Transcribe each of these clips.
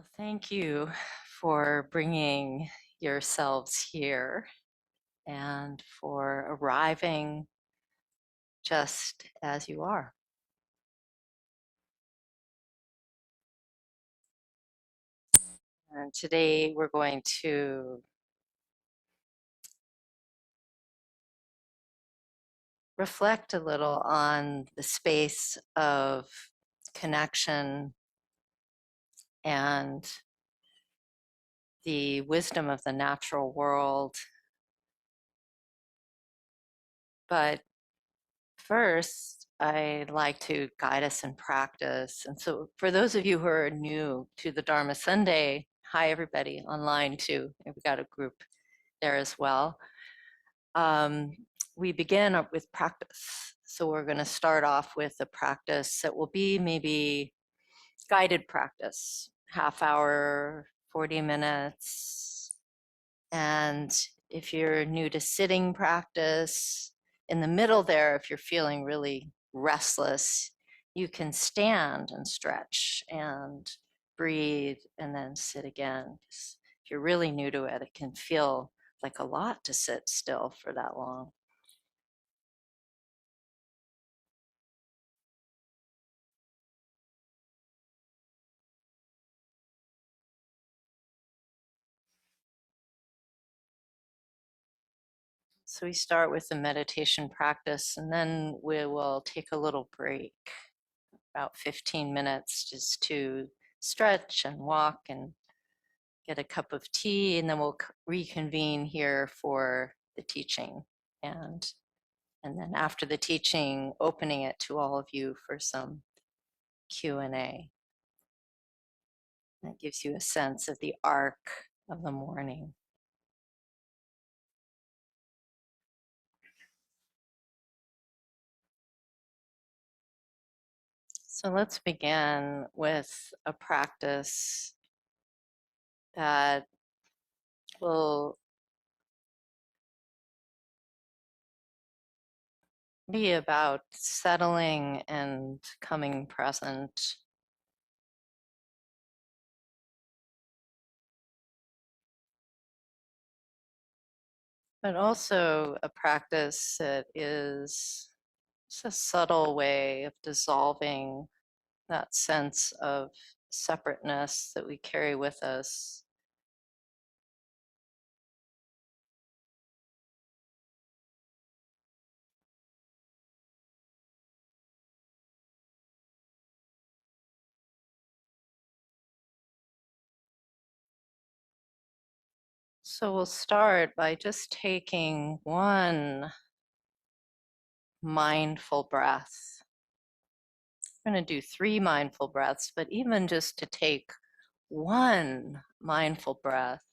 Well, thank you for bringing yourselves here and for arriving just as you are. And today we're going to reflect a little on the space of connection and the wisdom of the natural world. But first, I'd like to guide us in practice. And so for those of you who are new to the Dharma Sunday, hi everybody online too. We've got a group there as well. We begin with practice. So we're going to start off with a practice that will be maybe guided practice, half hour, 40 minutes. And if you're new to sitting practice, in the middle there, if you're feeling really restless, you can stand and stretch and breathe and then sit again. If you're really new to it, it can feel like a lot to sit still for that long. So we start with the meditation practice and then we will take a little break, about 15 minutes just to stretch and walk and get a cup of tea, and then we'll reconvene here for the teaching. And then after the teaching, opening it to all of you for some Q&A. That gives you a sense of the arc of the morning. So let's begin with a practice that will be about settling and coming present. But also a practice that is a subtle way of dissolving that sense of separateness that we carry with us. So we'll start by just taking one mindful breath. We're going to do 3 mindful breaths, but even just to take one mindful breath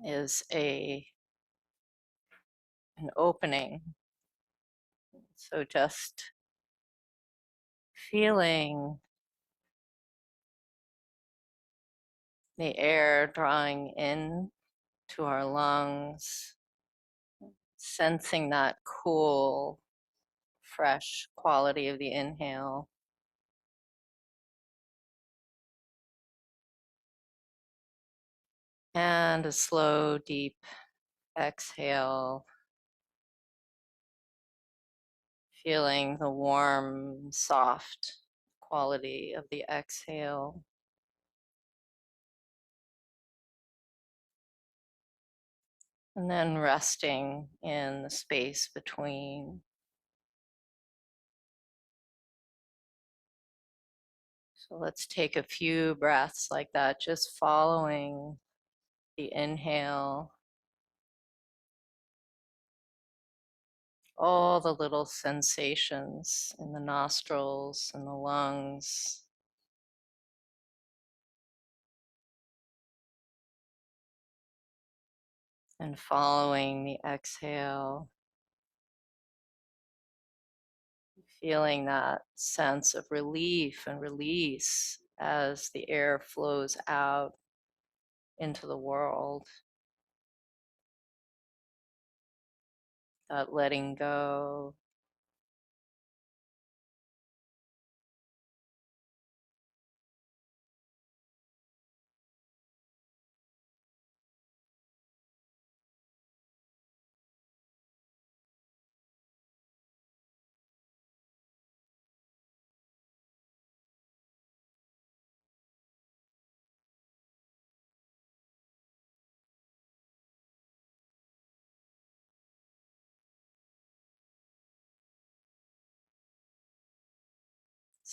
is an opening. So just feeling the air drawing in to our lungs, sensing that cool, fresh quality of the inhale. And a slow, deep exhale, feeling the warm, soft quality of the exhale. And then resting in the space between. So let's take a few breaths like that, just following the inhale, all the little sensations in the nostrils and the lungs. And following the exhale, feeling that sense of relief and release as the air flows out into the world. That letting go.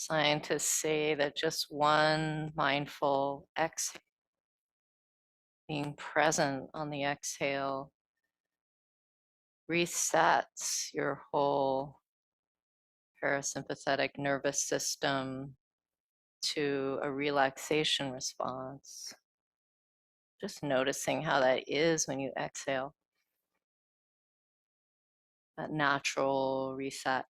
Scientists say that just one mindful exhale, being present on the exhale, resets your whole parasympathetic nervous system to a relaxation response. Just noticing how that is when you exhale, that natural reset.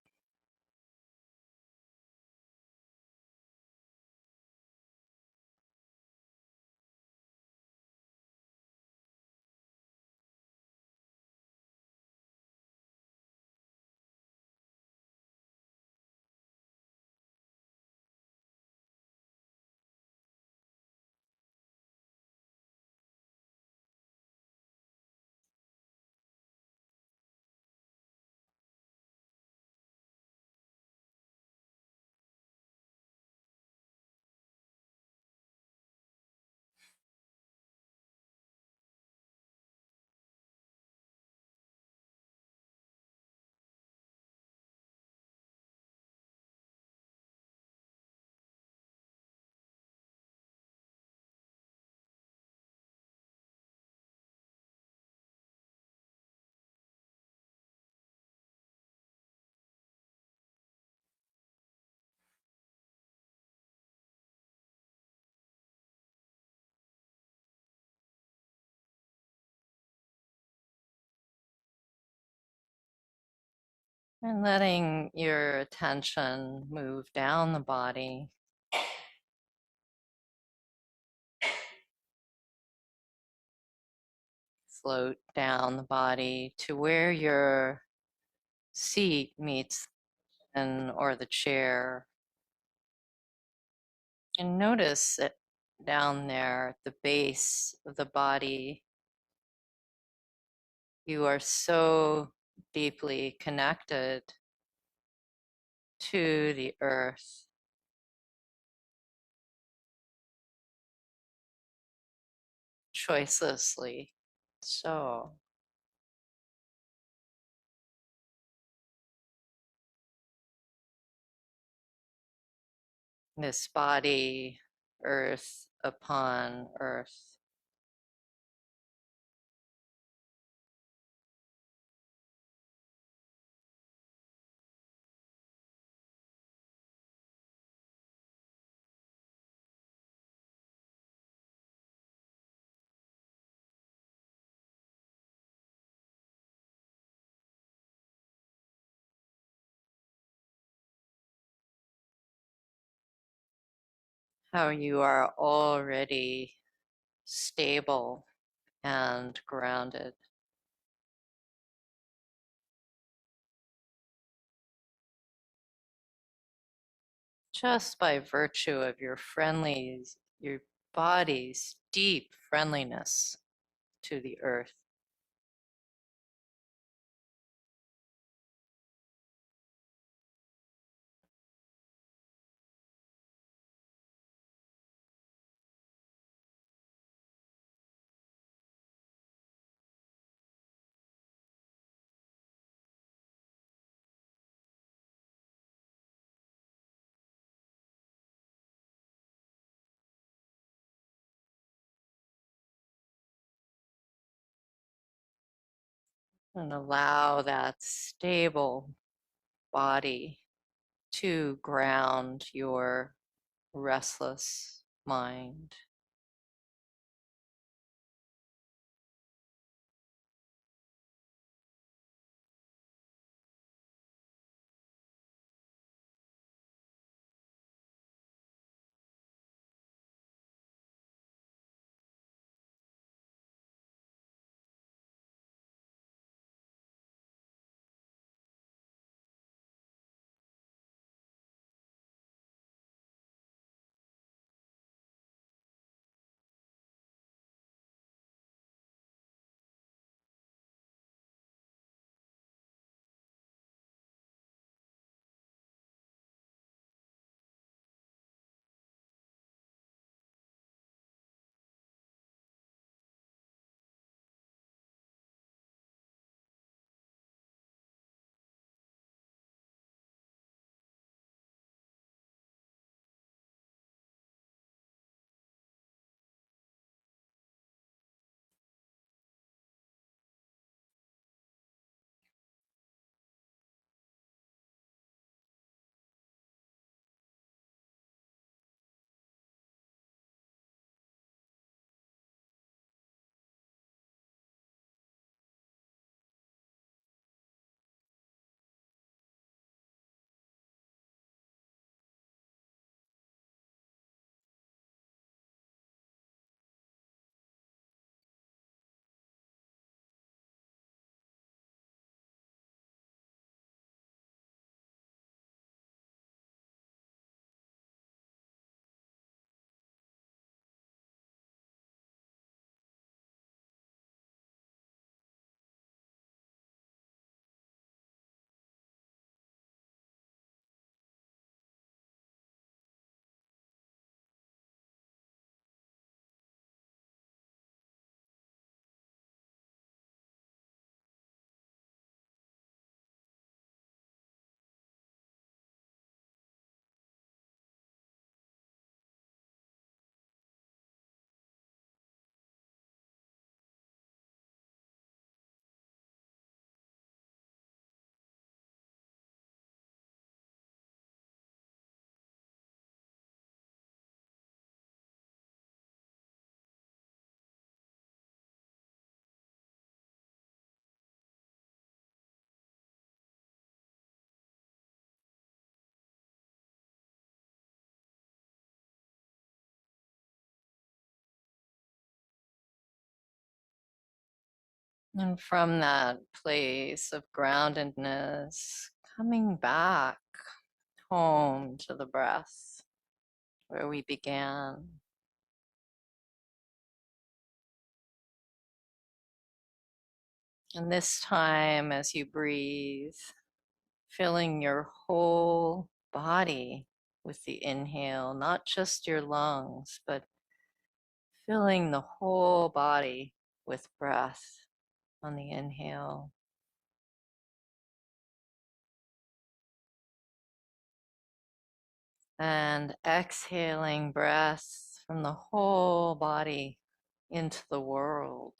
And letting your attention move down the body, float down the body to where your seat meets or the chair. And notice it down there at the base of the body. You are so deeply connected to the earth, choicelessly. So, this body, earth upon earth. How you are already stable and grounded. Just by virtue of your body's deep friendliness to the earth. And allow that stable body to ground your restless mind. And from that place of groundedness, coming back home to the breath where we began. And this time, as you breathe, filling your whole body with the inhale, not just your lungs, but filling the whole body with breath on the inhale. And exhaling breath from the whole body into the world.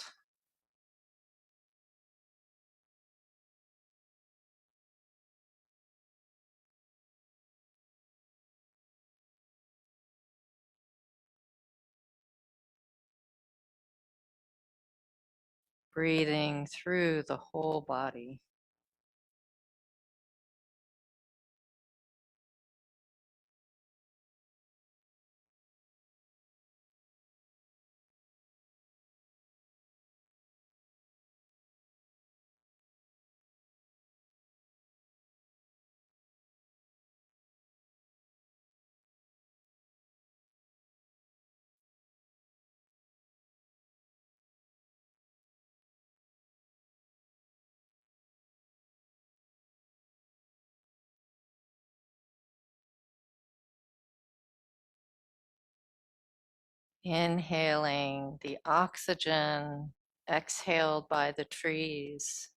Breathing through the whole body. Inhaling the oxygen exhaled by the trees.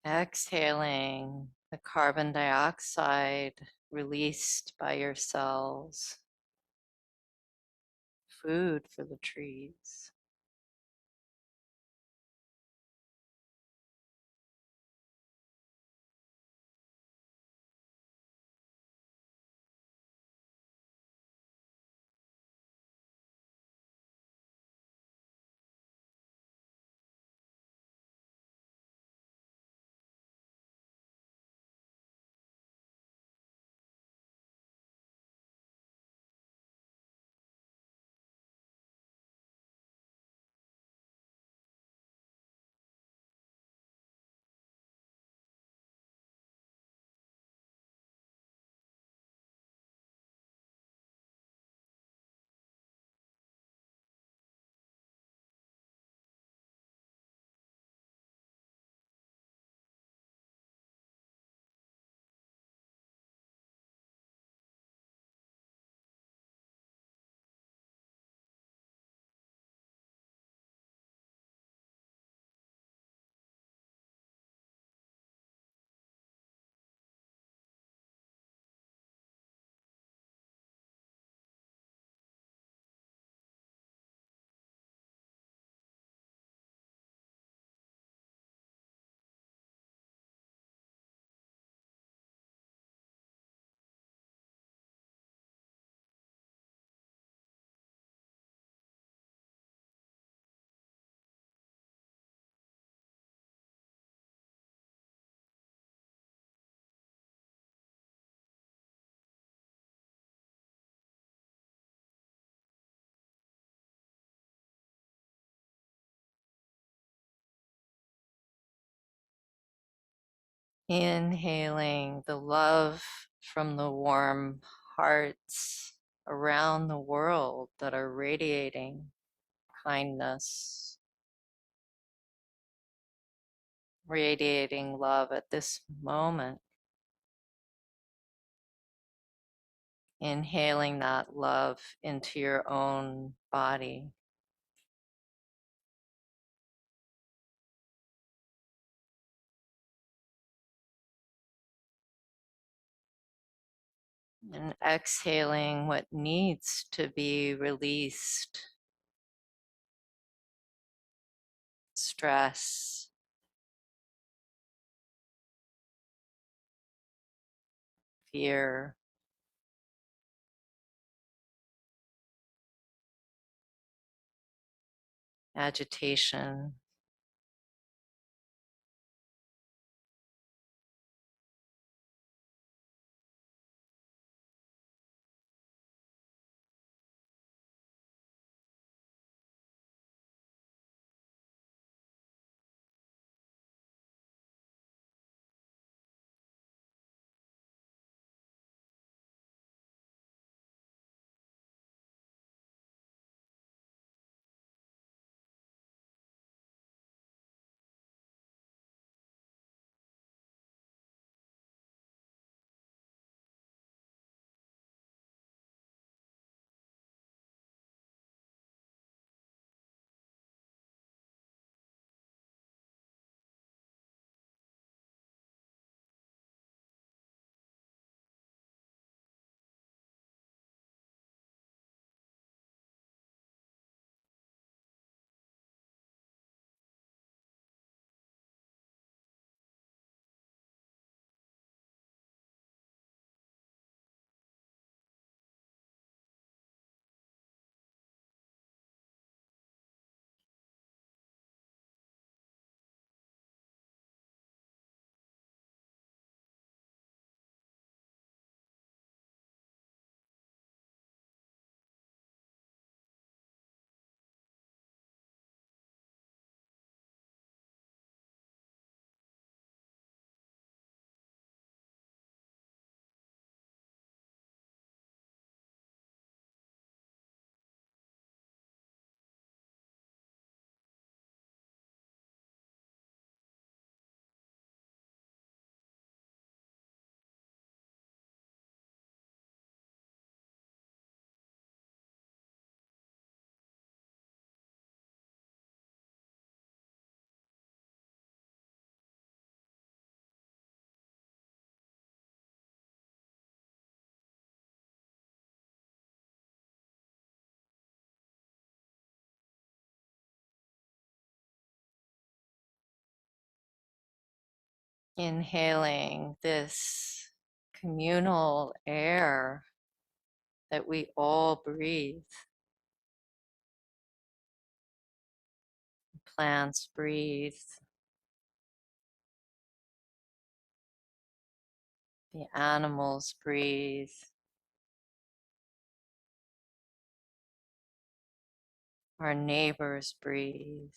Exhaling the carbon dioxide released by your cells. Food for the trees. Inhaling the love from the warm hearts around the world that are radiating kindness, radiating love at this moment. Inhaling that love into your own body. And exhaling what needs to be released. Stress, fear, agitation. Inhaling this communal air that we all breathe. Plants breathe. The animals breathe. Our neighbors breathe.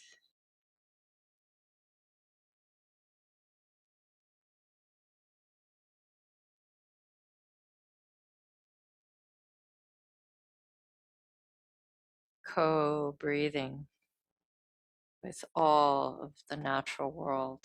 Co-breathing with all of the natural world.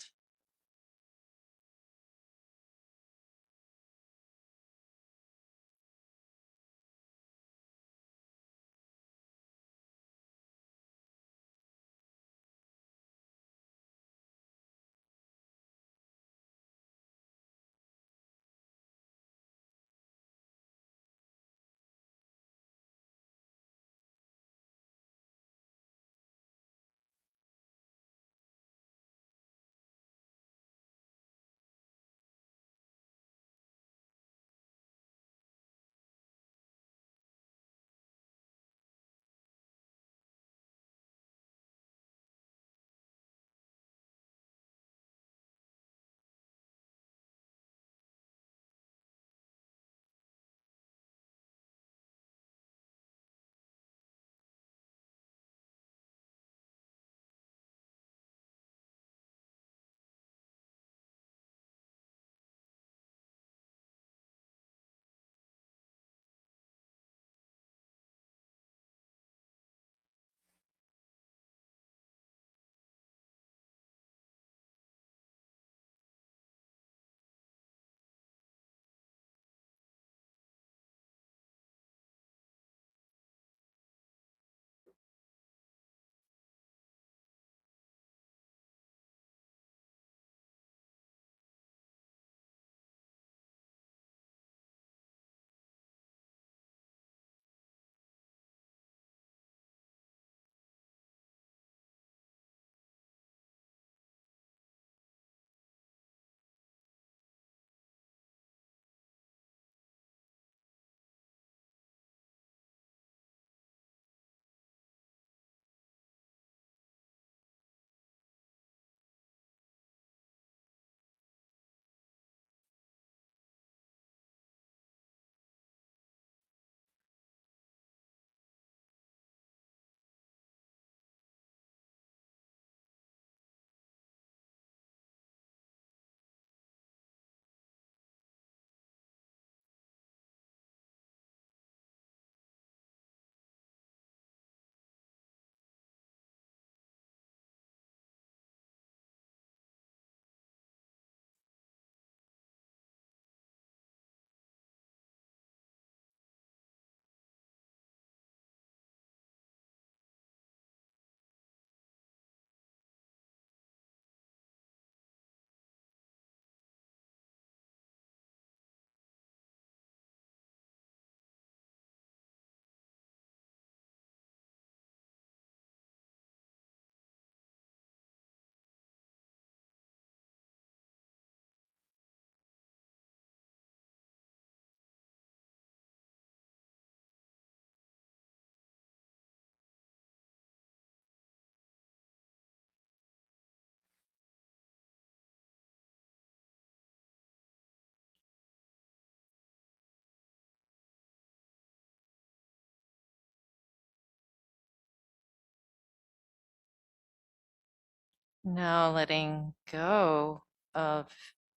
Now letting go of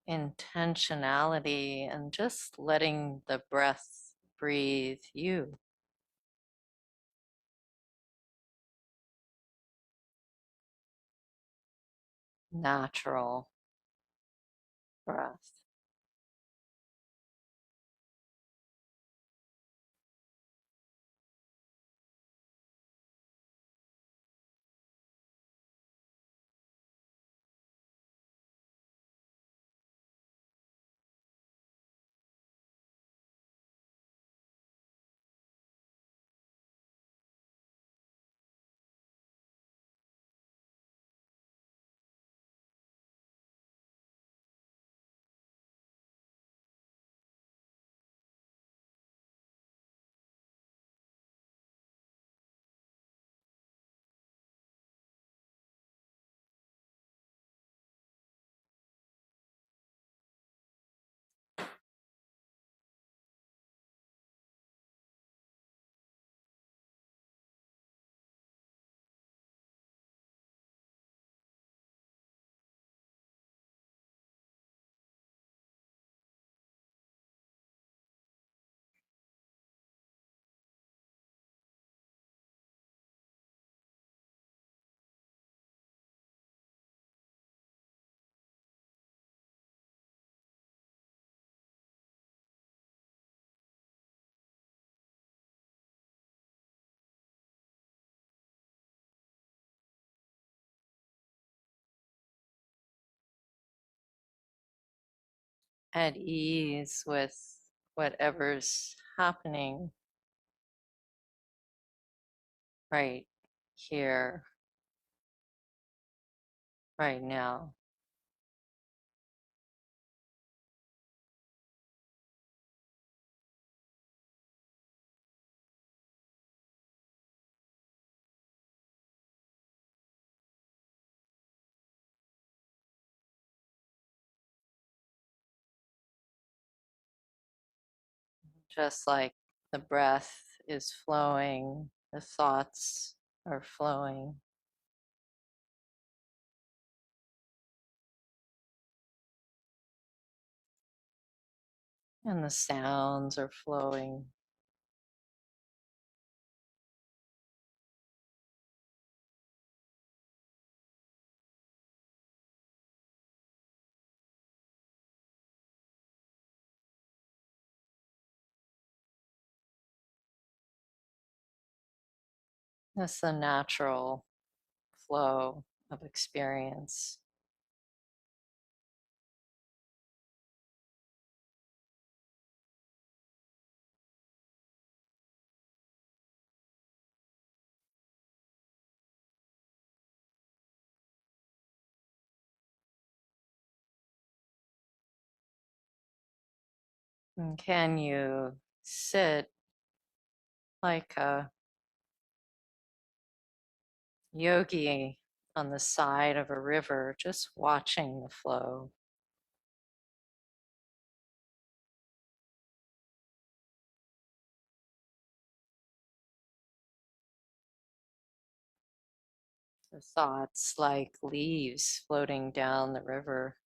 intentionality and just letting the breath breathe you. Natural breath. at ease with whatever's happening right here, right now. Just like the breath is flowing, the thoughts are flowing. And the sounds are flowing. That's the natural flow of experience. And can you sit like a yogi on the side of a river, just watching the flow? The thoughts like leaves floating down the river.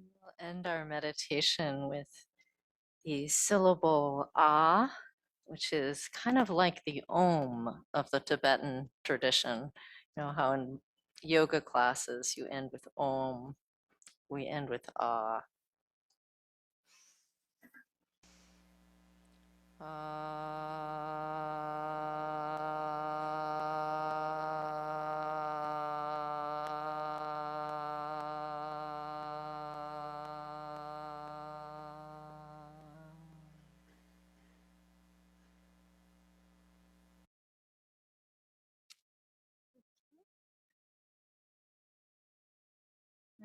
We'll end our meditation with the syllable ah, which is kind of like the om of the Tibetan tradition. You know how in yoga classes you end with om, we end with ah.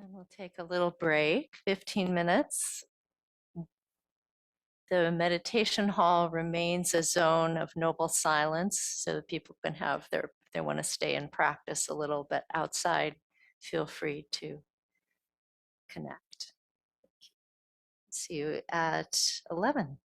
And we'll take a little break, 15 minutes. The meditation hall remains a zone of noble silence so that people can have if they want to stay and practice a little bit outside, feel free to connect. See you at 11.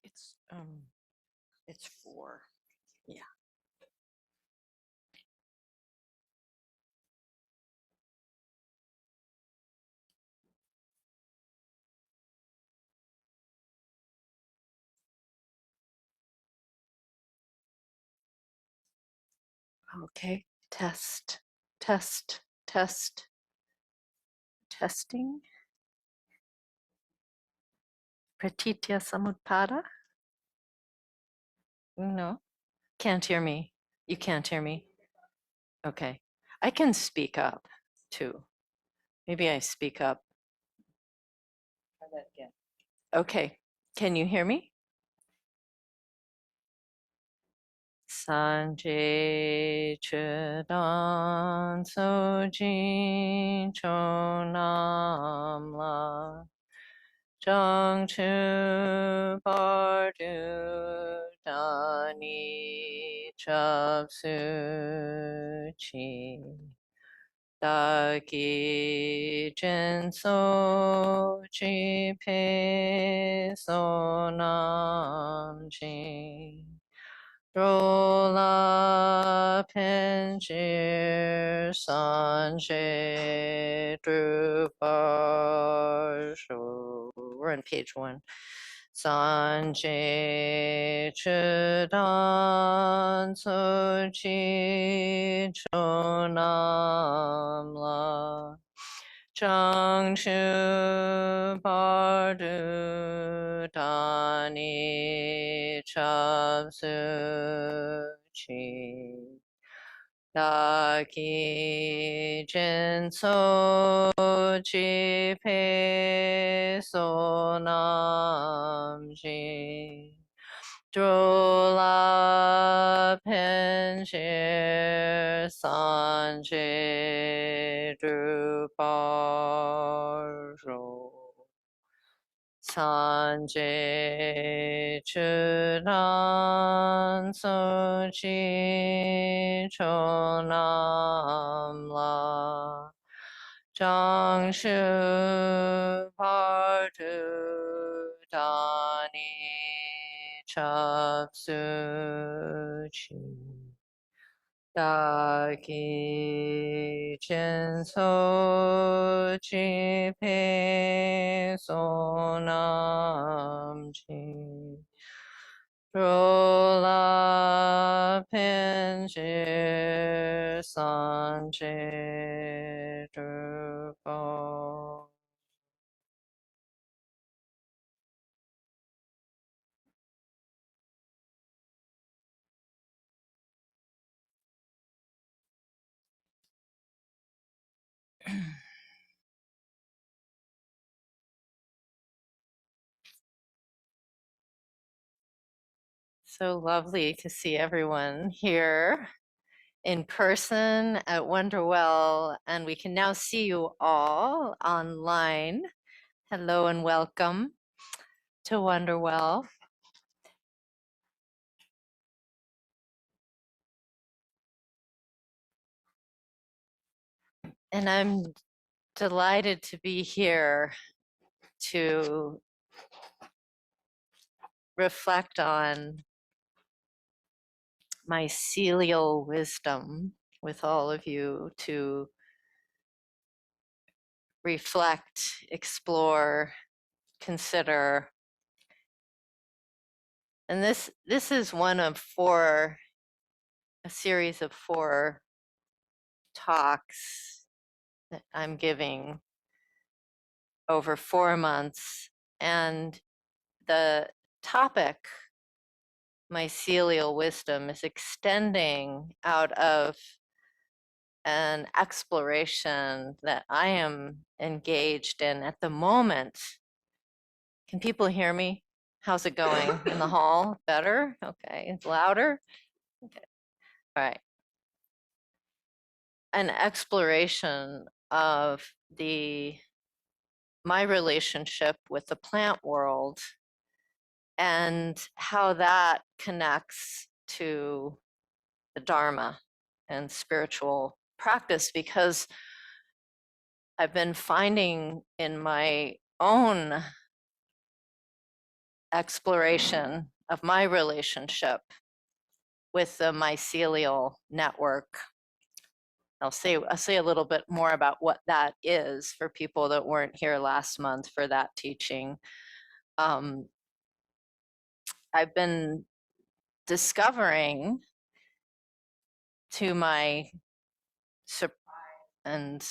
It's 4. Yeah. Okay. Test, test, test, testing. Pratitya samutpada? No. Can't hear me. You can't hear me. Okay. I can speak up too. Maybe I speak up. Try that again. Okay. Can you hear me? Sanjay Chidan Sojin Chonam La Jang Chu Bardu Dani Chab Su Chi Dagi Jin So Chi Pe So Nam Chi Rola Penjir Sanjay Drupal. We're on page 1. Sanjay Chudan Sochi Chonam La Changshu Bardu Dani Chapsu Chi Daki Jinso Chi Pe Sonam Ji Drola Penshir Sanje Druparo Sanje Churan Sochi Chonam La Changshu Partu Dani Chapsu Chi Daki Chenso Chi Pe Sonam Chi Rola Penjir Sanje Drupal. So lovely to see everyone here in person at Wonderwell, and we can now see you all online. Hello and welcome to Wonderwell. And I'm delighted to be here to reflect on mycelial wisdom with all of you, to reflect, explore, consider. And this is one of a series of 4 talks that I'm giving over 4 months. And the topic, mycelial wisdom, is extending out of an exploration that I am engaged in at the moment. Can people hear me? How's it going in the hall? Better? Okay, it's louder? Okay, all right. An exploration of my relationship with the plant world and how that connects to the Dharma and spiritual practice, because I've been finding in my own exploration of my relationship with the mycelial network. I'll say a little bit more about what that is for people that weren't here last month for that teaching. I've been discovering, to my surprise, and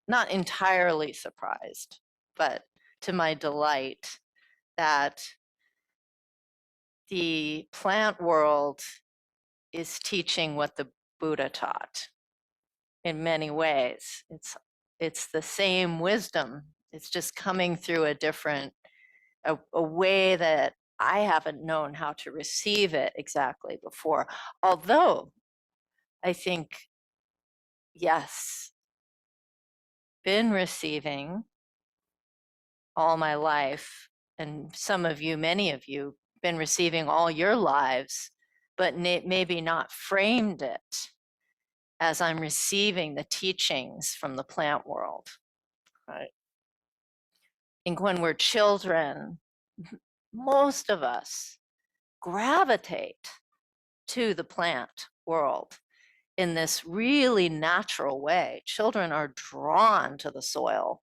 not entirely surprised, but to my delight, that the plant world is teaching what the Buddha taught in many ways. It's the same wisdom. It's just coming through a way that I haven't known how to receive it exactly before. Although I think, yes, been receiving all my life, and some of you, many of you, been receiving all your lives, but maybe not framed it as I'm receiving the teachings from the plant world. Right? I think when we're children, most of us gravitate to the plant world in this really natural way. Children are drawn to the soil.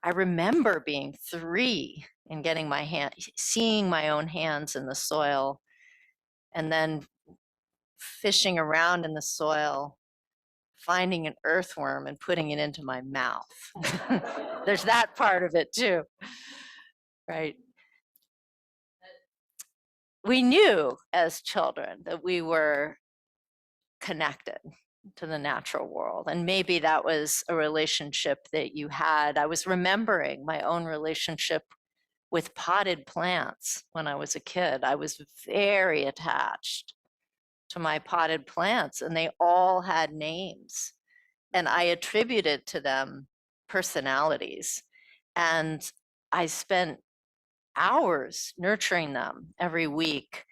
I remember being 3 and getting my hand, seeing my own hands in the soil, and then fishing around in the soil, finding an earthworm and putting it into my mouth. There's that part of it too, right? We knew as children that we were connected to the natural world, and maybe that was a relationship that you had. I was remembering my own relationship with potted plants when I was a kid. I was very attached to my potted plants, and they all had names, and I attributed to them personalities. And I spent hours nurturing them every week.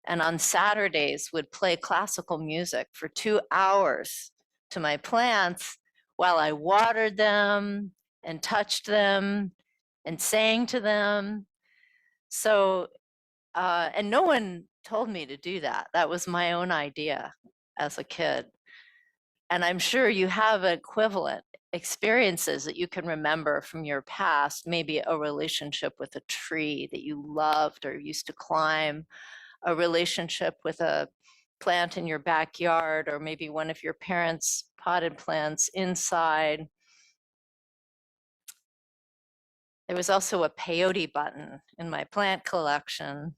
And on Saturdays would play classical music for 2 hours to my plants while I watered them and touched them and sang to them. So, and no one told me to do that. That was my own idea as a kid. And I'm sure you have equivalent experiences that you can remember from your past, maybe a relationship with a tree that you loved or used to climb, a relationship with a plant in your backyard, or maybe one of your parents' potted plants inside. There was also a peyote button in my plant collection,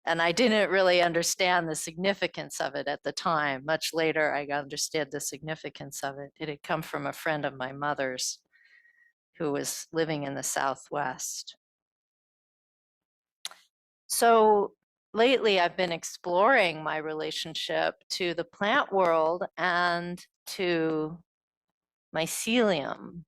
and I didn't really understand the significance of it at the time. Much later, I understood the significance of it. It had come from a friend of my mother's who was living in the Southwest. So lately, I've been exploring my relationship to the plant world and to mycelium.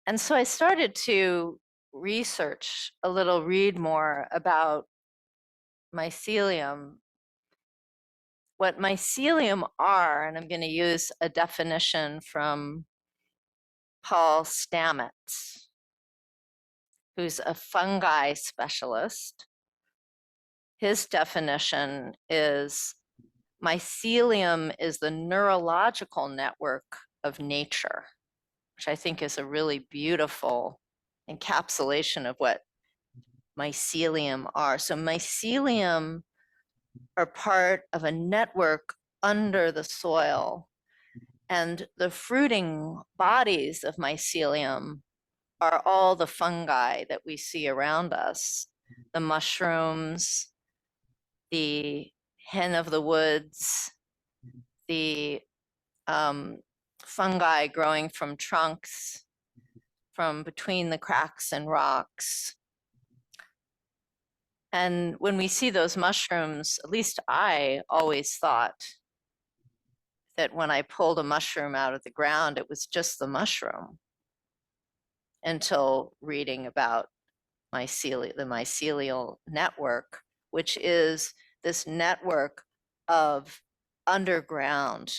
And so I started to research a little, read more about mycelium, what mycelium are, and I'm going to use a definition from Paul Stamets, who's a fungi specialist. His definition is mycelium is the neurological network of nature, which I think is a really beautiful encapsulation of what mycelium are. So mycelium are part of a network under the soil, and the fruiting bodies of mycelium are all the fungi that we see around us, the mushrooms, the hen of the woods, the fungi growing from trunks, from between the cracks and rocks. And when we see those mushrooms, at least I always thought that when I pulled a mushroom out of the ground, it was just the mushroom, until reading about the mycelial network, which is this network of underground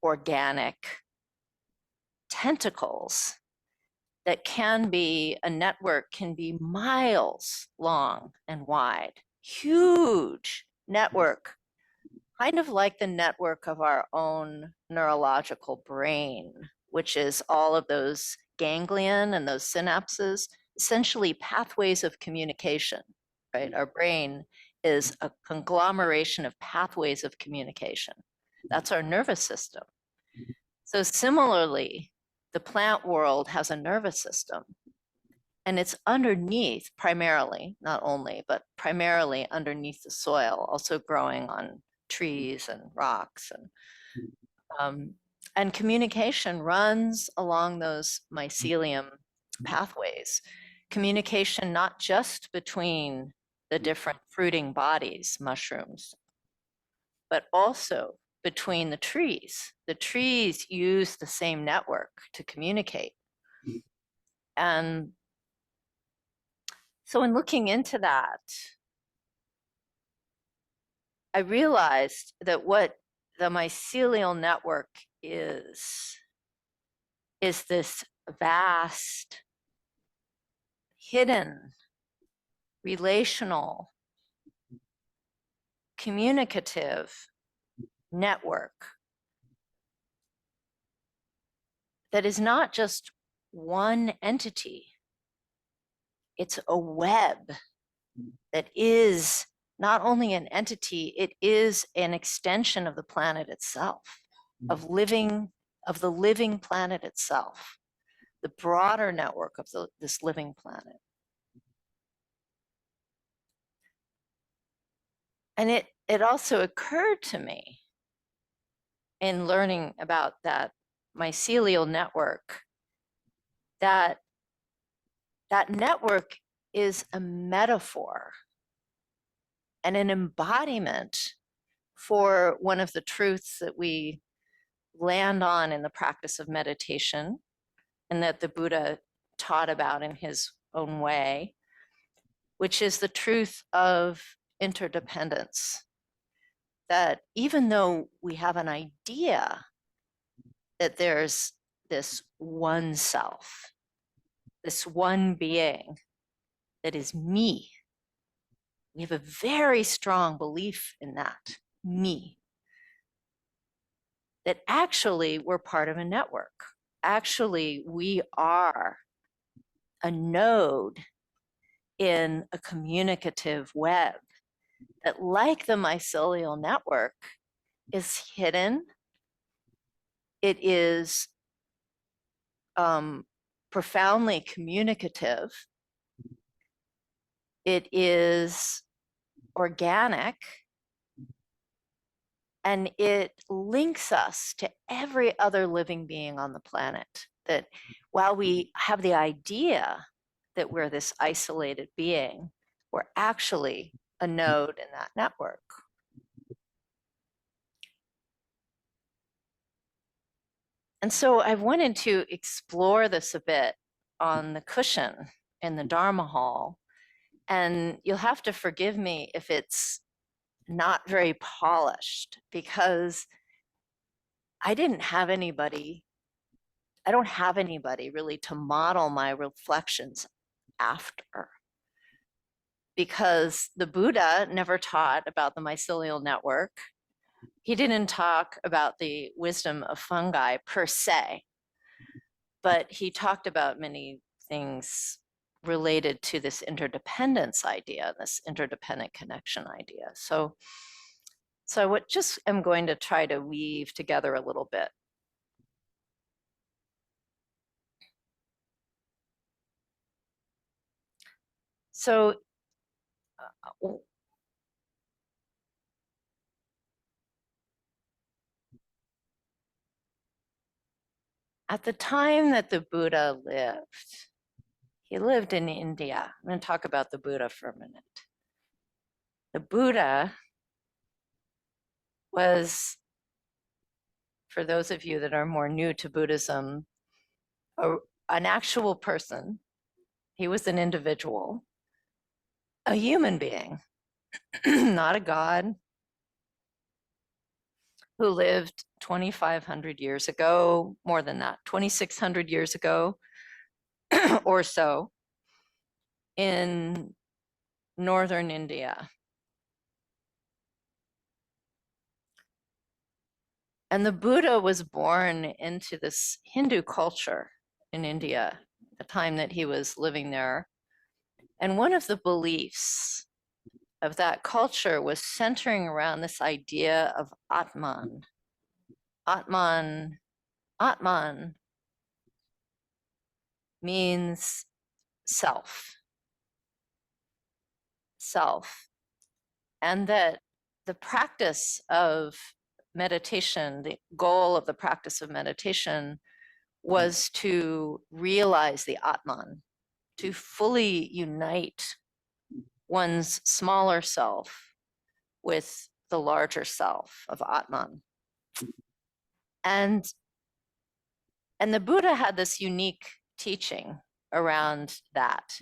organic tentacles that can be, a network can be miles long and wide, huge network, kind of like the network of our own neurological brain, which is all of those ganglion and those synapses, essentially pathways of communication, right? Our brain is a conglomeration of pathways of communication. That's our nervous system. So similarly, the plant world has a nervous system, and it's underneath primarily, not only, but primarily underneath the soil, also growing on trees and rocks. And communication runs along those mycelium pathways. Communication not just between the different fruiting bodies, mushrooms, but also between the trees. The trees use the same network to communicate. And so in looking into that, I realized that what the mycelial network is this vast, hidden, relational, communicative network that is not just one entity, it's a web that is not only an entity, it is an extension of the planet itself, of the living planet itself, the broader network of this living planet. And it also occurred to me in learning about that mycelial network that that network is a metaphor and an embodiment for one of the truths that we land on in the practice of meditation and that the Buddha taught about in his own way, which is the truth of interdependence. That even though we have an idea that there's this one self, this one being that is me, we have a very strong belief in that, me, that actually we're part of a network. Actually, we are a node in a communicative web that, like the mycelial network, is hidden. It is profoundly communicative. It is organic, and it links us to every other living being on the planet. That while we have the idea that we're this isolated being, we're actually a node in that network. And so I wanted to explore this a bit on the cushion in the Dharma hall. And you'll have to forgive me if it's not very polished, because I don't have anybody really to model my reflections after. Because the Buddha never taught about the mycelial network. He didn't talk about the wisdom of fungi per se, but he talked about many things related to this interdependence idea, this interdependent connection idea. So I just am going to try to weave together a little bit. So at the time that the Buddha lived, he lived in India. I'm going to talk about the Buddha for a minute. The Buddha was, for those of you that are more new to Buddhism, an actual person. He was an individual, a human being, not a god, who lived 2,500 years ago, more than that, 2,600 years ago or so in northern India. And the Buddha was born into this Hindu culture in India, the time that he was living there. And one of the beliefs of that culture was centering around this idea of Atman. Atman, Atman means self, self. And that the practice of meditation, the goal of the practice of meditation was to realize the Atman, to fully unite one's smaller self with the larger self of Atman. And the Buddha had this unique teaching around that.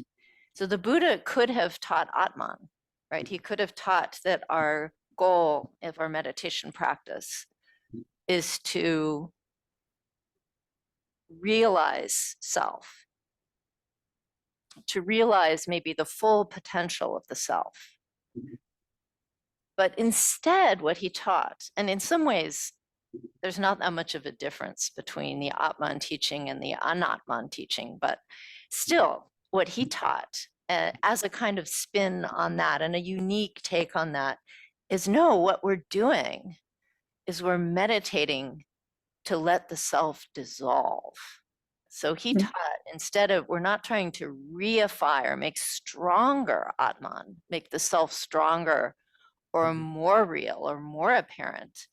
So the Buddha could have taught Atman, right? He could have taught that our goal of our meditation practice is to realize self, to realize maybe the full potential of the self. But instead, what he taught, and in some ways, there's not that much of a difference between the Atman teaching and the Anatman teaching, but still, what he taught as a kind of spin on that and a unique take on that is no, what we're doing is we're meditating to let the self dissolve. So he taught, instead of, we're not trying to reify or make stronger Atman, make the self stronger or more real or more apparent,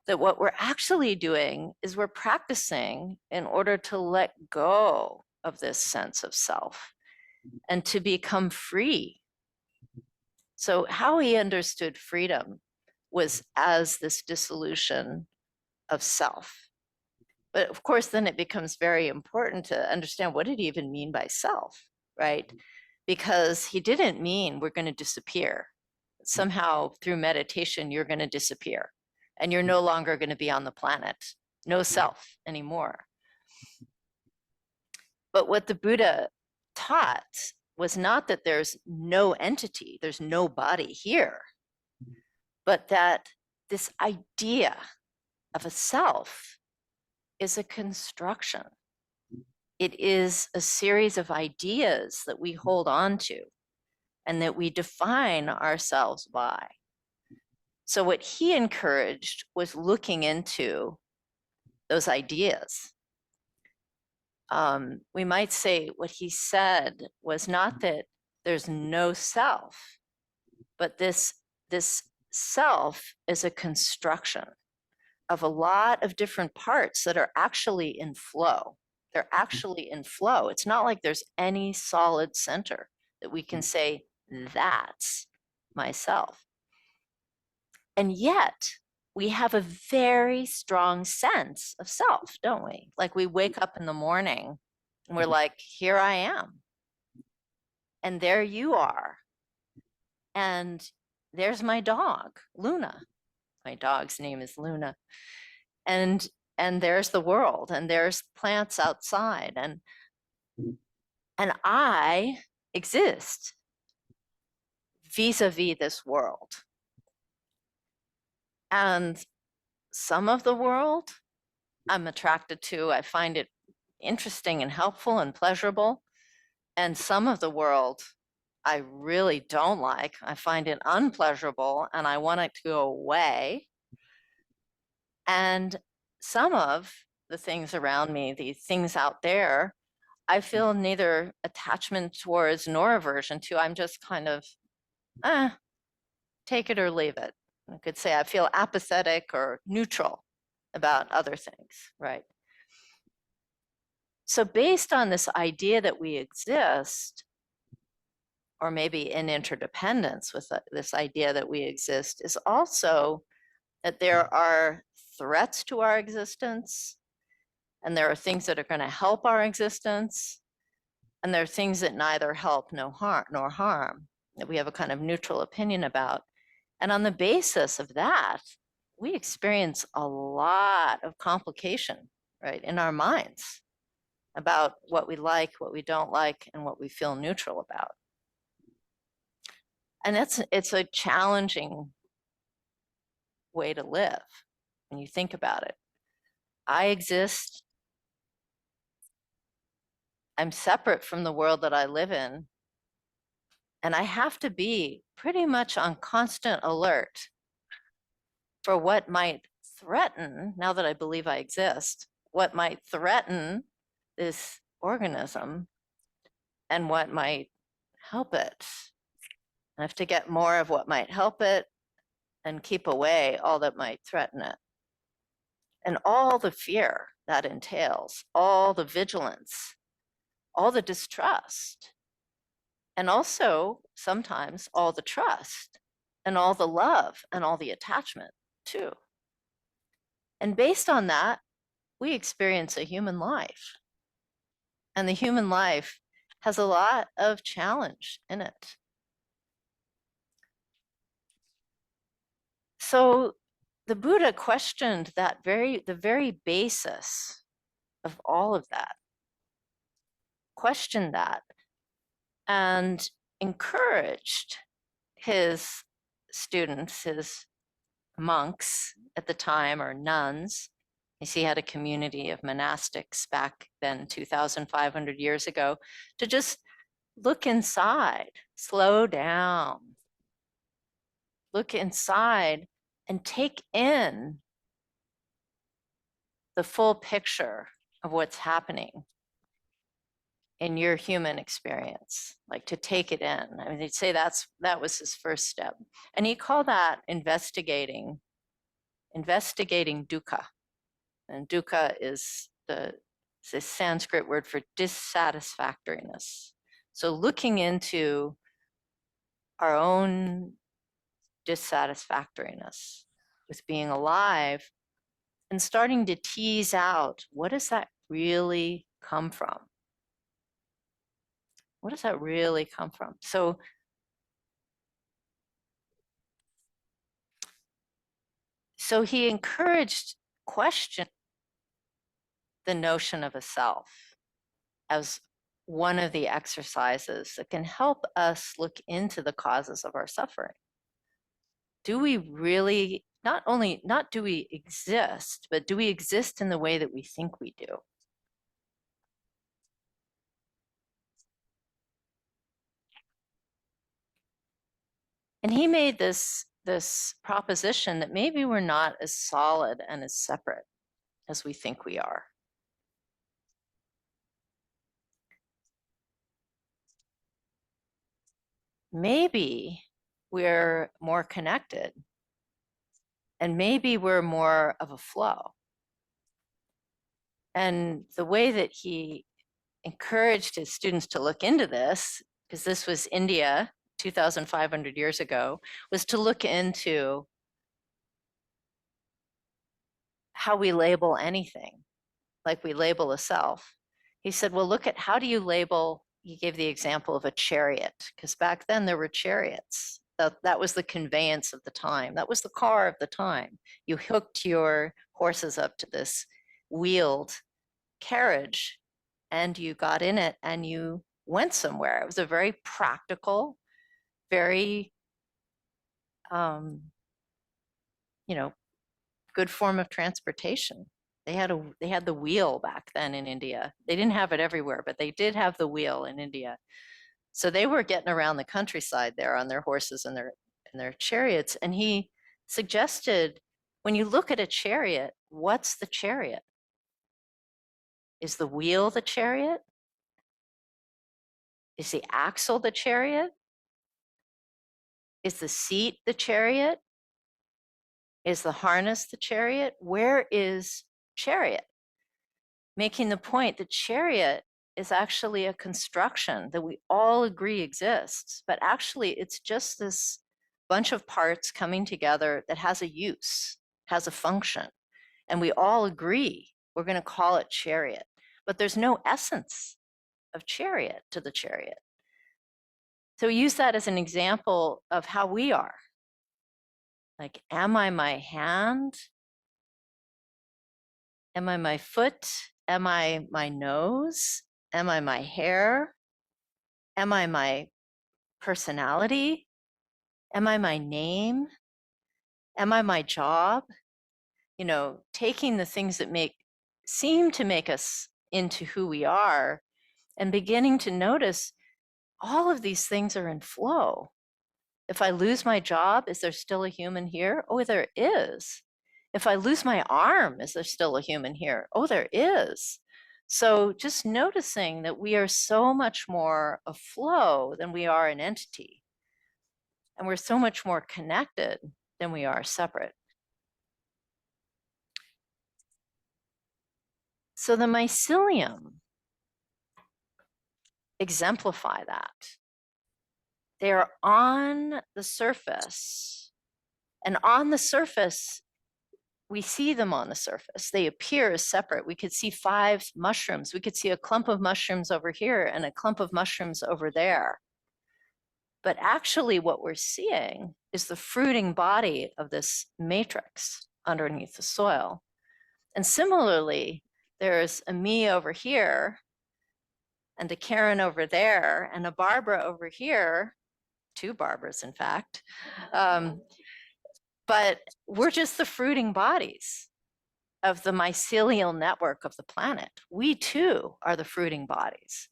that what we're actually doing is we're practicing in order to let go of this sense of self and to become free. So how he understood freedom was as this dissolution of self. But of course, then it becomes very important to understand, what did he even mean by self, right? Because he didn't mean we're going to disappear. Somehow through meditation, you're going to disappear and you're no longer going to be on the planet, no self anymore. But what the Buddha taught was not that there's no entity, there's no body here, but that this idea of a self is a construction. It is a series of ideas that we hold on to and that we define ourselves by. So what he encouraged was looking into those ideas. We might say what he said was not that there's no self, but this self is a construction of a lot of different parts that are actually in flow. They're actually in flow. It's not like there's any solid center that we can say, that's myself. And yet, we have a very strong sense of self, don't we? Like we wake up in the morning and we're like, here I am. And there you are. And there's my dog, Luna. My dog's name is Luna. And there's the world, and there's plants outside, and I exist vis-a-vis this world. And some of the world I'm attracted to, I find it interesting and helpful and pleasurable. And some of the world I really don't like. I find it unpleasurable and I want it to go away. And some of the things around me, the things out there, I feel neither attachment towards nor aversion to. I'm just kind of, take it or leave it. I could say I feel apathetic or neutral about other things, right? So based on this idea that we exist, or maybe in interdependence with this idea that we exist, is also that there are threats to our existence, and there are things that are going to help our existence, and there are things that neither help nor harm, that we have a kind of neutral opinion about. And on the basis of that, we experience a lot of complication, right, in our minds about what we like, what we don't like, and what we feel neutral about. And it's a challenging way to live when you think about it. I exist, I'm separate from the world that I live in, and I have to be pretty much on constant alert for what might threaten, now that I believe I exist, what might threaten this organism and what might help it. I have to get more of what might help it and keep away all that might threaten it. And all the fear that entails, all the vigilance, all the distrust, and also sometimes all the trust and all the love and all the attachment too. And based on that, we experience a human life. And the human life has a lot of challenge in it. So the Buddha questioned the very basis of all of that, questioned that, and encouraged his students, his monks at the time, or nuns. You see, he had a community of monastics back then, 2,500 years ago, to just look inside, slow down, look inside and take in the full picture of what's happening in your human experience, like to take it in. I mean, they'd say that was his first step. And he called that investigating dukkha. And dukkha is the Sanskrit word for dissatisfactoriness. So looking into our own dissatisfactoriness with being alive and starting to tease out, what does that really come from? What does that really come from? So he encouraged question the notion of a self as one of the exercises that can help us look into the causes of our suffering. Do we really, not do we exist, but do we exist in the way that we think we do? And he made this proposition that maybe we're not as solid and as separate as we think we are. Maybe we're more connected, and maybe we're more of a flow. And the way that he encouraged his students to look into this, because this was India 2,500 years ago, was to look into how we label anything, like we label a self. He said, well, look at how do you label, he gave the example of a chariot, because back then there were chariots. That was the conveyance of the time. That was the car of the time. You hooked your horses up to this wheeled carriage and you got in it and you went somewhere. It was a very practical, very, good form of transportation. They had the wheel back then in India. They didn't have it everywhere, but they did have the wheel in India. So they were getting around the countryside there on their horses and their chariots. And he suggested, when you look at a chariot, what's the chariot? Is the wheel the chariot? Is the axle the chariot? Is the seat the chariot? Is the harness the chariot? Where is chariot? Making the point that chariot is actually a construction that we all agree exists, but actually it's just this bunch of parts coming together that has a use, has a function. And we all agree we're going to call it chariot, but there's no essence of chariot to the chariot. So we use that as an example of how we are. Like, am I my hand? Am I my foot? Am I my nose? Am I my hair? Am I my personality? Am I my name? Am I my job? You know, taking the things that seem to make us into who we are and beginning to notice all of these things are in flow. If I lose my job, is there still a human here? Oh, there is. If I lose my arm, is there still a human here? Oh, there is. So just noticing that we are so much more a flow than we are an entity. And we're so much more connected than we are separate. So the mycelium exemplify that. They are on the surface. And on the surface, we see them on the surface. They appear as separate. We could see 5 mushrooms. We could see a clump of mushrooms over here and a clump of mushrooms over there. But actually what we're seeing is the fruiting body of this matrix underneath the soil. And similarly, there's a me over here and a Karen over there and a Barbara over here, 2 Barbaras, in fact. But we're just the fruiting bodies of the mycelial network of the planet. We too are the fruiting bodies.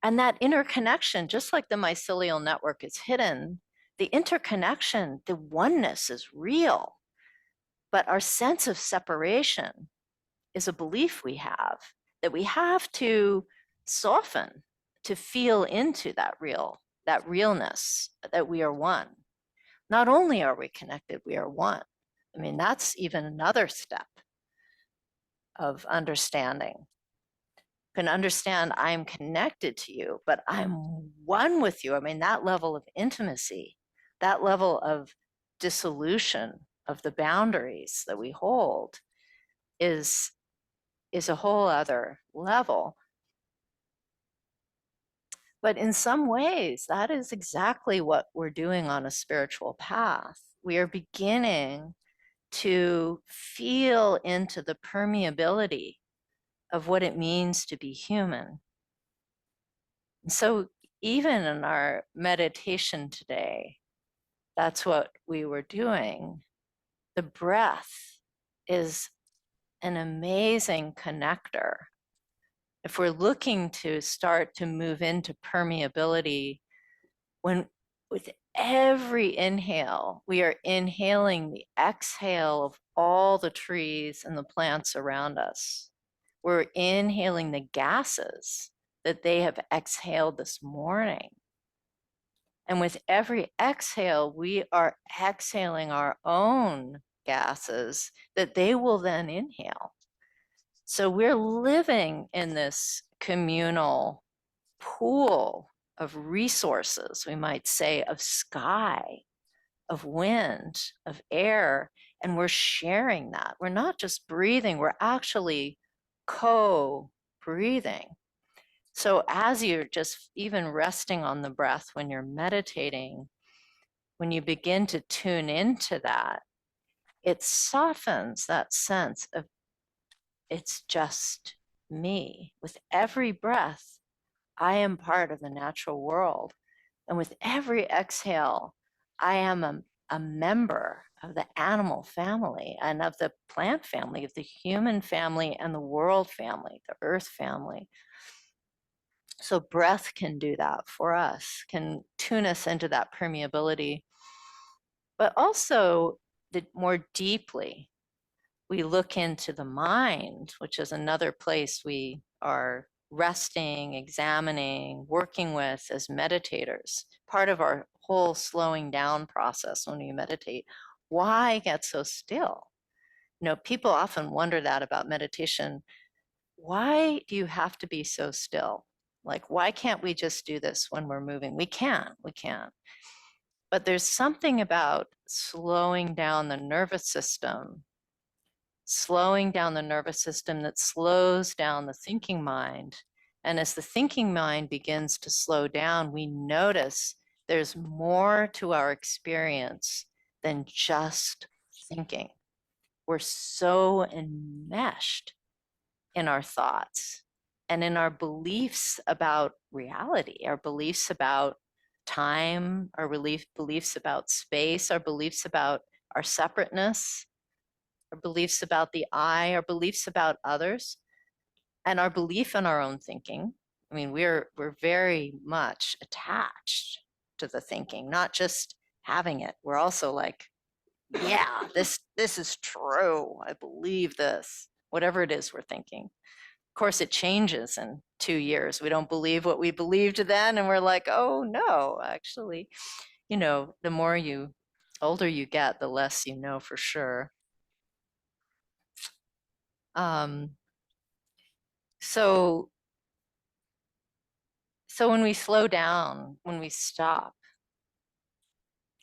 And that interconnection, just like the mycelial network is hidden, the interconnection, the oneness is real. But our sense of separation is a belief we have that we have to soften to feel into that realness, that we are one. Not only are we connected, we are one. I mean, that's even another step of understanding. You can understand I'm connected to you, but I'm one with you. I mean, that level of intimacy, that level of dissolution of the boundaries that we hold is a whole other level. But in some ways, that is exactly what we're doing on a spiritual path. We are beginning to feel into the permeability of what it means to be human. And so even in our meditation today, that's what we were doing. The breath is an amazing connector. If we're looking to start to move into permeability, when with every inhale, we are inhaling the exhale of all the trees and the plants around us. We're inhaling the gases that they have exhaled this morning. And with every exhale, we are exhaling our own gases that they will then inhale. So we're living in this communal pool of resources, we might say, of sky, of wind, of air, and we're sharing that. We're not just breathing, we're actually co-breathing. So as you're just even resting on the breath when you're meditating, when you begin to tune into that, it softens that sense of it's just me. With every breath, I am part of the natural world. And with every exhale, I am a member of the animal family and of the plant family, of the human family and the world family, the earth family. So breath can do that for us, can tune us into that permeability. But also, more deeply, we look into the mind, which is another place we are resting, examining, working with as meditators. Part of our whole slowing down process when we meditate. Why get so still? You know, people often wonder that about meditation. Why do you have to be so still? Like, why can't we just do this when we're moving? We can. But there's something about slowing down the nervous system that slows down the thinking mind. And as the thinking mind begins to slow down, we notice there's more to our experience than just thinking. We're so enmeshed in our thoughts and in our beliefs about reality, our beliefs about time, our beliefs about space, our beliefs about our separateness, our beliefs about the I, our beliefs about others, and our belief in our own thinking. I mean, we're very much attached to the thinking, not just having it. We're also like, yeah, this is true. I believe this, whatever it is we're thinking. Of course, it changes in 2 years. We don't believe what we believed then, and we're like, oh no, actually, the more older you get, the less you know for sure. So when we slow down, when we stop,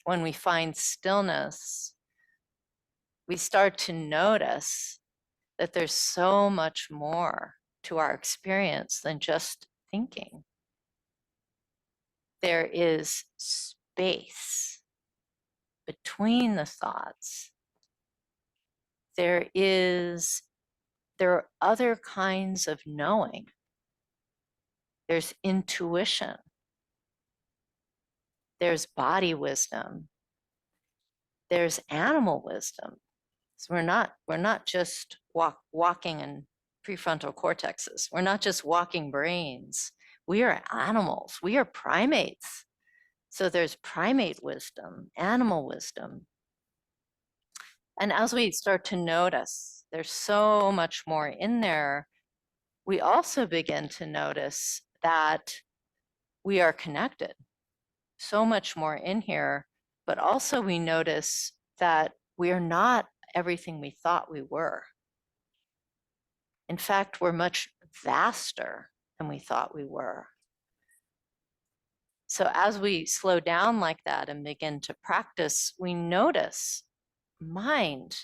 when we find stillness, we start to notice that there's so much more to our experience than just thinking. There is space between the thoughts. There are other kinds of knowing. There's intuition. There's body wisdom. There's animal wisdom. So we're not just walking in prefrontal cortexes. We're not just walking brains. We are animals. We are primates. So there's primate wisdom, animal wisdom. And as we start to notice, there's so much more in there, we also begin to notice that we are connected. So much more in here, but also we notice that we are not everything we thought we were. In fact, we're much vaster than we thought we were. So as we slow down like that and begin to practice, we notice mind,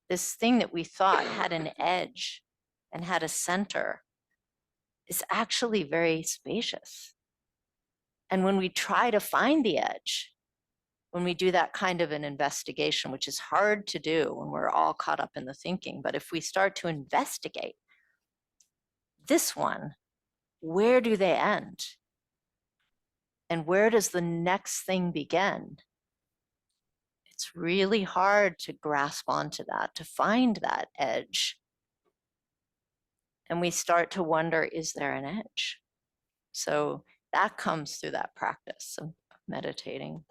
this thing that we thought had an edge and had a center, is actually very spacious. And when we try to find the edge, when we do that kind of an investigation, which is hard to do when we're all caught up in the thinking, but if we start to investigate this one, where do they end? And where does the next thing begin? It's really hard to grasp onto that, to find that edge. And we start to wonder, is there an edge? So that comes through that practice of meditating.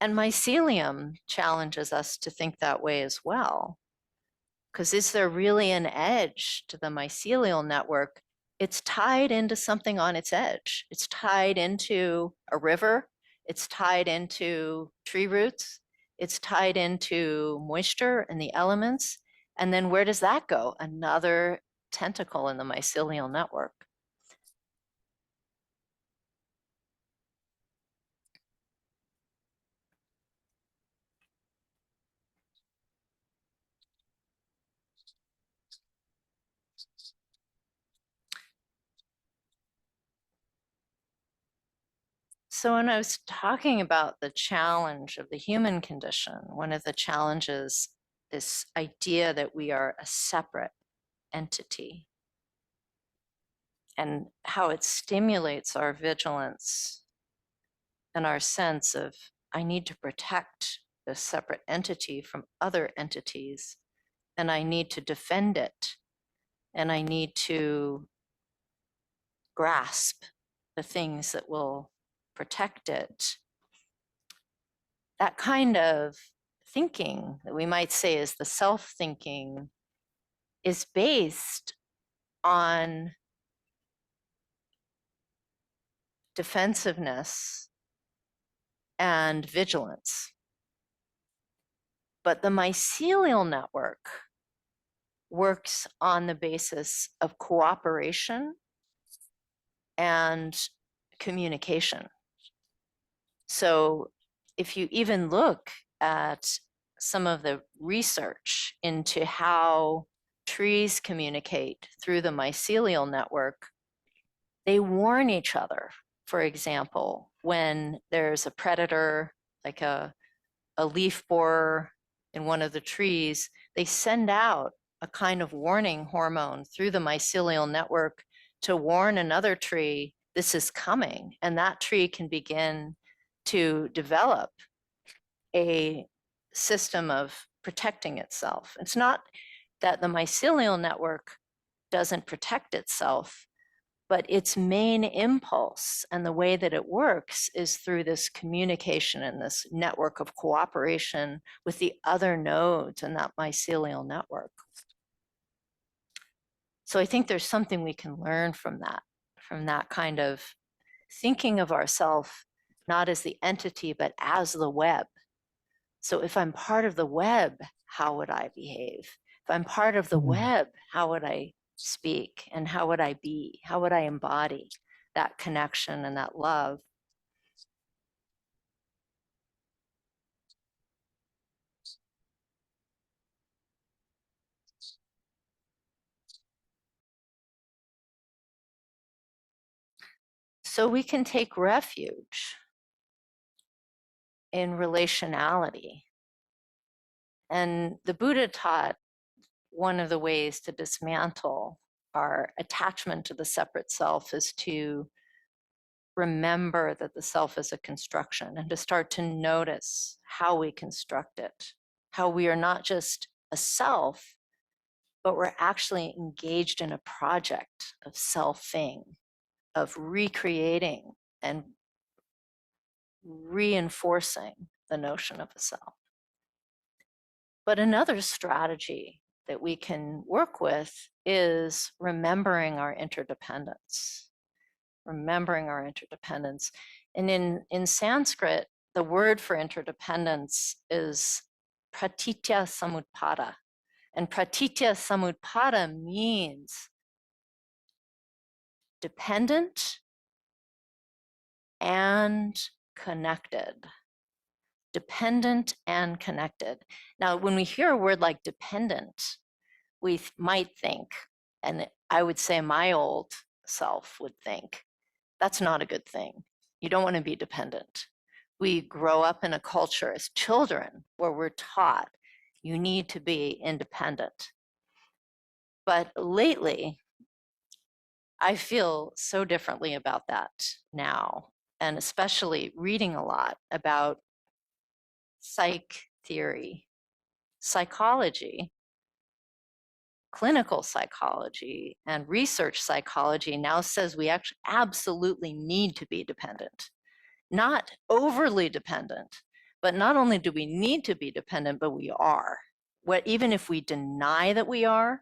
And mycelium challenges us to think that way as well. Because is there really an edge to the mycelial network? It's tied into something on its edge. It's tied into a river. It's tied into tree roots. It's tied into moisture and the elements. And then where does that go? Another tentacle in the mycelial network. So when I was talking about the challenge of the human condition, one of the challenges, this idea that we are a separate entity and how it stimulates our vigilance and our sense of, I need to protect this separate entity from other entities, and I need to defend it, and I need to grasp the things that will protect it. That kind of thinking that we might say is the self-thinking is based on defensiveness and vigilance. But the mycelial network works on the basis of cooperation and communication. So if you even look at some of the research into how trees communicate through the mycelial network, they warn each other for example, when there's a predator, like a leaf borer in one of the trees, they send out a kind of warning hormone through the mycelial network to warn another tree this is coming, and that tree can begin to develop a system of protecting itself. It's not that the mycelial network doesn't protect itself, but its main impulse and the way that it works is through this communication and this network of cooperation with the other nodes in that mycelial network. So I think there's something we can learn from that kind of thinking of ourselves not as the entity, but as the web. So if I'm part of the web, how would I behave? If I'm part of the web, how would I speak? And how would I be? How would I embody that connection and that love? So we can take refuge in relationality. And the Buddha taught one of the ways to dismantle our attachment to the separate self is to remember that the self is a construction and to start to notice how we construct it, how we are not just a self, but we're actually engaged in a project of selfing, of recreating and reinforcing the notion of a self. But another strategy that we can work with is remembering our interdependence. Remembering our interdependence. And in Sanskrit, the word for interdependence is pratitya samutpada. And pratitya samutpada means dependent and connected. Dependent and connected. Now, when we hear a word like dependent, we might think, and I would say my old self would think, that's not a good thing. You don't want to be dependent. We grow up in a culture as children where we're taught you need to be independent. But lately, I feel so differently about that now, and especially reading a lot about psych theory, psychology, clinical psychology, and research psychology now says we actually absolutely need to be dependent. Not overly dependent, but not only do we need to be dependent, but we are. Even if we deny that we are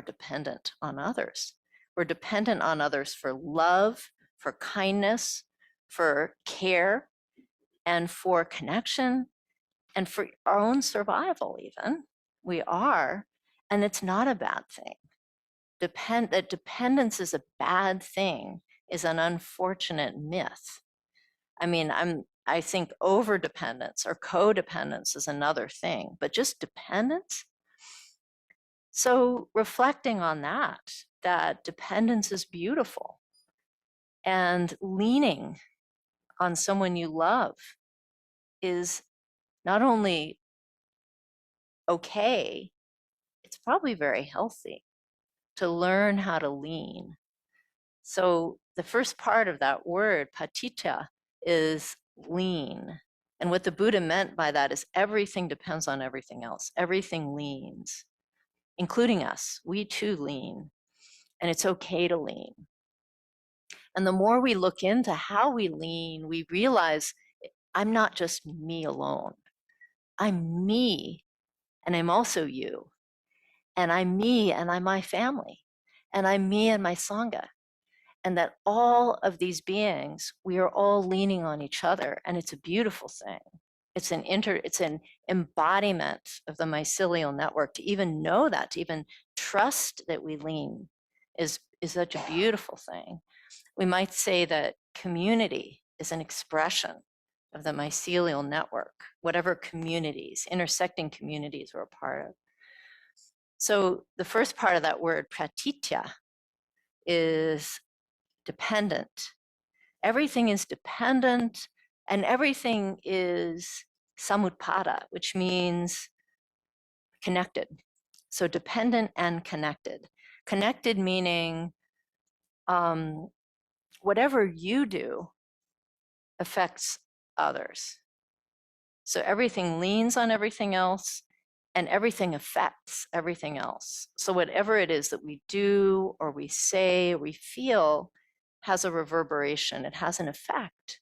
dependent on others. We're dependent on others for love, for kindness, for care, and for connection, and for our own survival even. We are, and it's not a bad thing. That dependence is a bad thing is an unfortunate myth. I mean, I think over dependence or codependence is another thing, but just dependence. So reflecting on that dependence is beautiful, and leaning on someone you love is not only okay, it's probably very healthy to learn how to lean. So the first part of that word, patitya, is lean. And what the Buddha meant by that is everything depends on everything else. Everything leans, including us. We too lean, and it's okay to lean. And the more we look into how we lean, we realize I'm not just me alone. I'm me, and I'm also you. And I'm me, and I'm my family. And I'm me and my Sangha. And that all of these beings, we are all leaning on each other, and it's a beautiful thing. It's an embodiment of the mycelial network. To even know that, to even trust that we lean is such a beautiful thing. We might say that community is an expression of the mycelial network, whatever communities, intersecting communities we're a part of. So the first part of that word, pratitya, is dependent. everything is dependent and everything is samutpada, which means connected. So dependent and connected. Connected meaning whatever you do affects others. So everything leans on everything else and everything affects everything else. So whatever it is that we do or we say or we feel has a reverberation, it has an effect.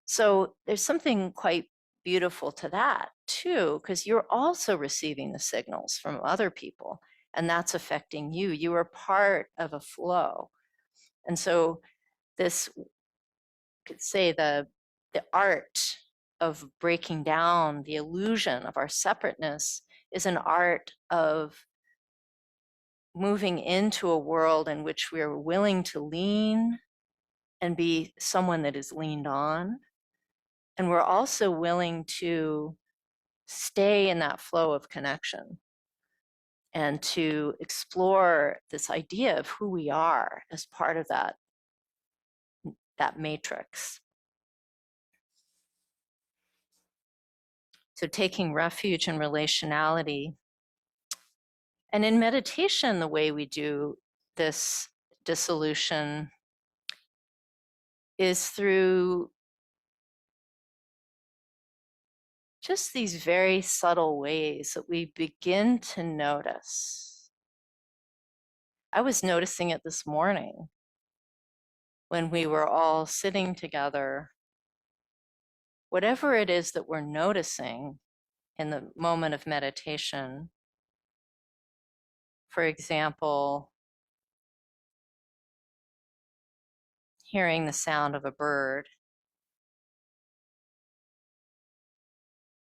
So there's something quite beautiful to that too, because you're also receiving the signals from other people and that's affecting you. You are part of a flow. And so this could say the art of breaking down the illusion of our separateness is an art of moving into a world in which we are willing to lean and be someone that is leaned on. And we're also willing to stay in that flow of connection and to explore this idea of who we are as part of that matrix. So taking refuge in relationality. And in meditation, the way we do this dissolution is through just these very subtle ways that we begin to notice. I was noticing it this morning when we were all sitting together. Whatever it is that we're noticing in the moment of meditation, for example, hearing the sound of a bird,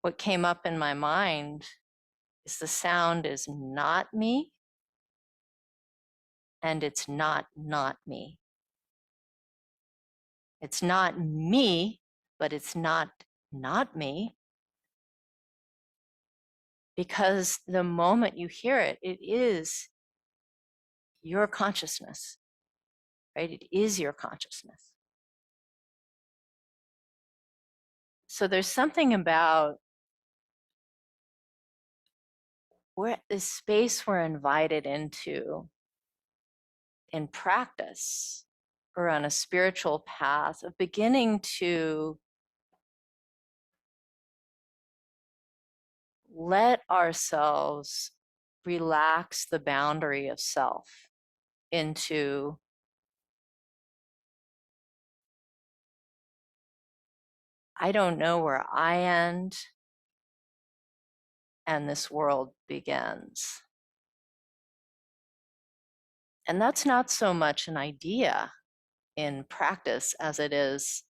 what came up in my mind is the sound is not me and it's not me. It's not me, but it's not me, because the moment you hear it, it is your consciousness, right? It is your consciousness. So there's something about this space we're invited into in practice or on a spiritual path of beginning to let ourselves relax the boundary of self into I don't know where I end and this world begins. And that's not so much an idea in practice as it is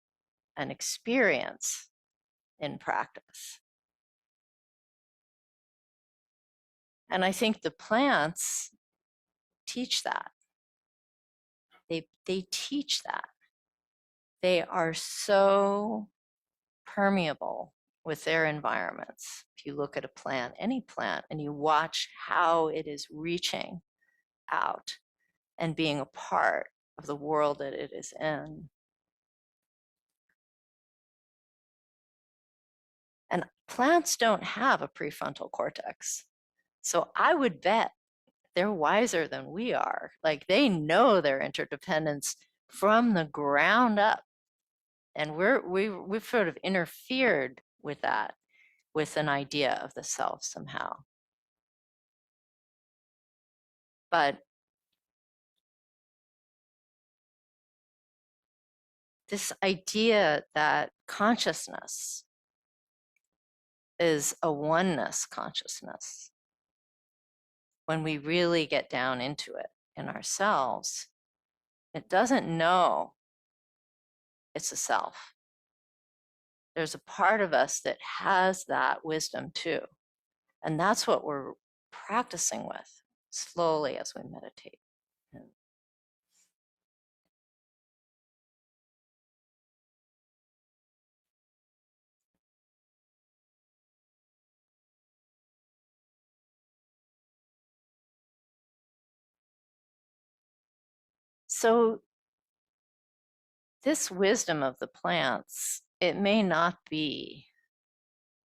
an experience in practice. And I think the plants teach that. They teach that. They are so permeable with their environments. If you look at a plant, any plant, and you watch how it is reaching out and being a part of the world that it is in. And plants don't have a prefrontal cortex. So I would bet they're wiser than we are. Like they know their interdependence from the ground up. And we've sort of interfered with that, with an idea of the self somehow. But this idea that consciousness is a oneness consciousness, when we really get down into it in ourselves, it doesn't know it's a self. There's a part of us that has that wisdom too. And that's what we're practicing with slowly as we meditate. So this wisdom of the plants, it may not be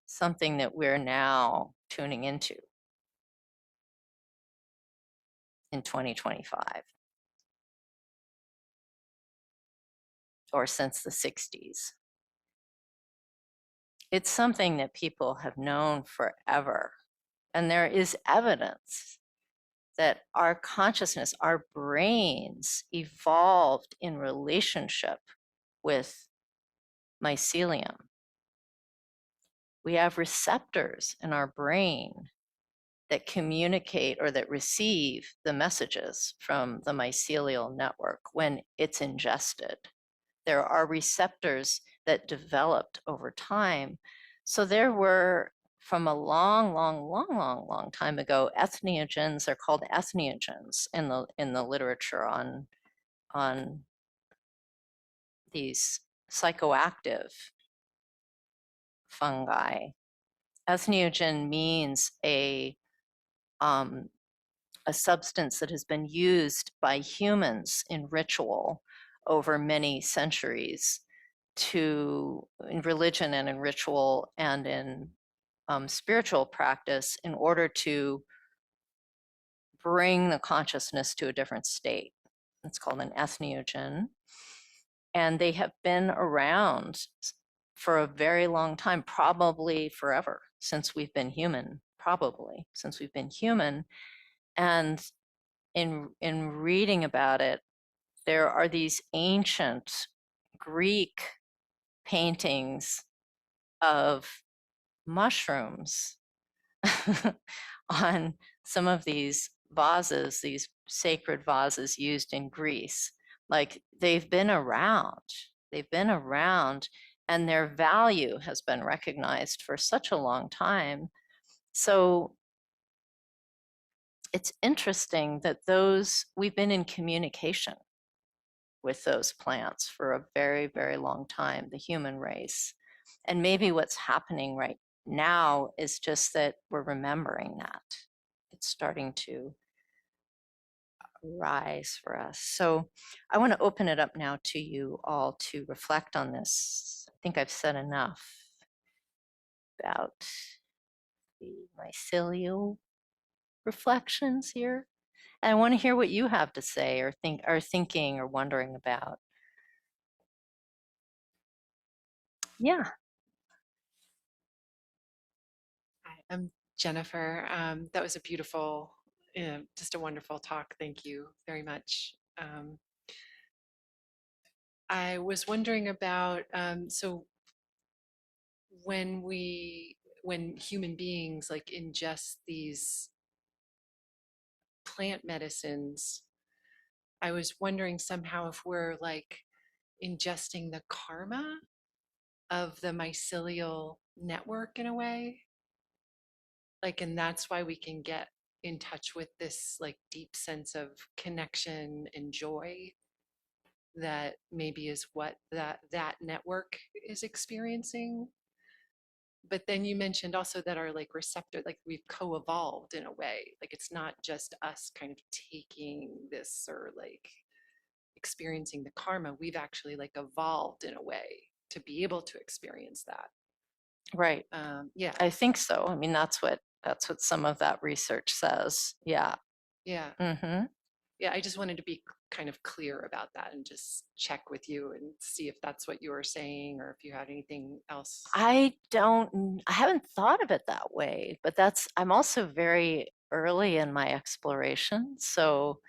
something that we're now tuning into in 2025 or since the 60s. It's something that people have known forever. And there is evidence that our consciousness, our brains evolved in relationship with mycelium. We have receptors in our brain that communicate or that receive the messages from the mycelial network when it's ingested. There are receptors that developed over time. So there were, from a long time ago, entheogens are called entheogens in the literature on these psychoactive fungi. Entheogen means a substance that has been used by humans in ritual over many centuries in religion and in ritual and in spiritual practice in order to bring the consciousness to a different state. It's called an entheogen. And they have been around for a very long time, probably forever, since we've been human, probably since we've been human. And in reading about it, there are these ancient Greek paintings of mushrooms on some of these vases, these sacred vases used in Greece. Like they've been around, and their value has been recognized for such a long time. So it's interesting that we've been in communication with those plants for a very, very long time, the human race. And maybe what's happening right now is just that we're remembering that. It's starting to rise for us. So I want to open it up now to you all to reflect on this. I think I've said enough about the mycelial reflections here. And I want to hear what you have to say or are thinking or wondering about. Yeah. Hi, I'm Jennifer. That was a beautiful, just a wonderful talk. Thank you very much. I was wondering about, so when human beings like ingest these plant medicines, I was wondering somehow if we're like ingesting the karma of the mycelial network in a way. Like, and that's why we can get in touch with this like deep sense of connection and joy that maybe is what that network is experiencing. But then you mentioned also that our like receptor, like we've co-evolved in a way, like it's not just us kind of taking this or like experiencing the karma, we've actually like evolved in a way to be able to experience that. Right. Yeah. I think so. I mean, that's what some of that research says. Yeah. Yeah. Mm-hmm. Yeah, I just wanted to be kind of clear about that and just check with you and see if that's what you were saying or if you had anything else. I haven't thought of it that way, but I'm also very early in my exploration. So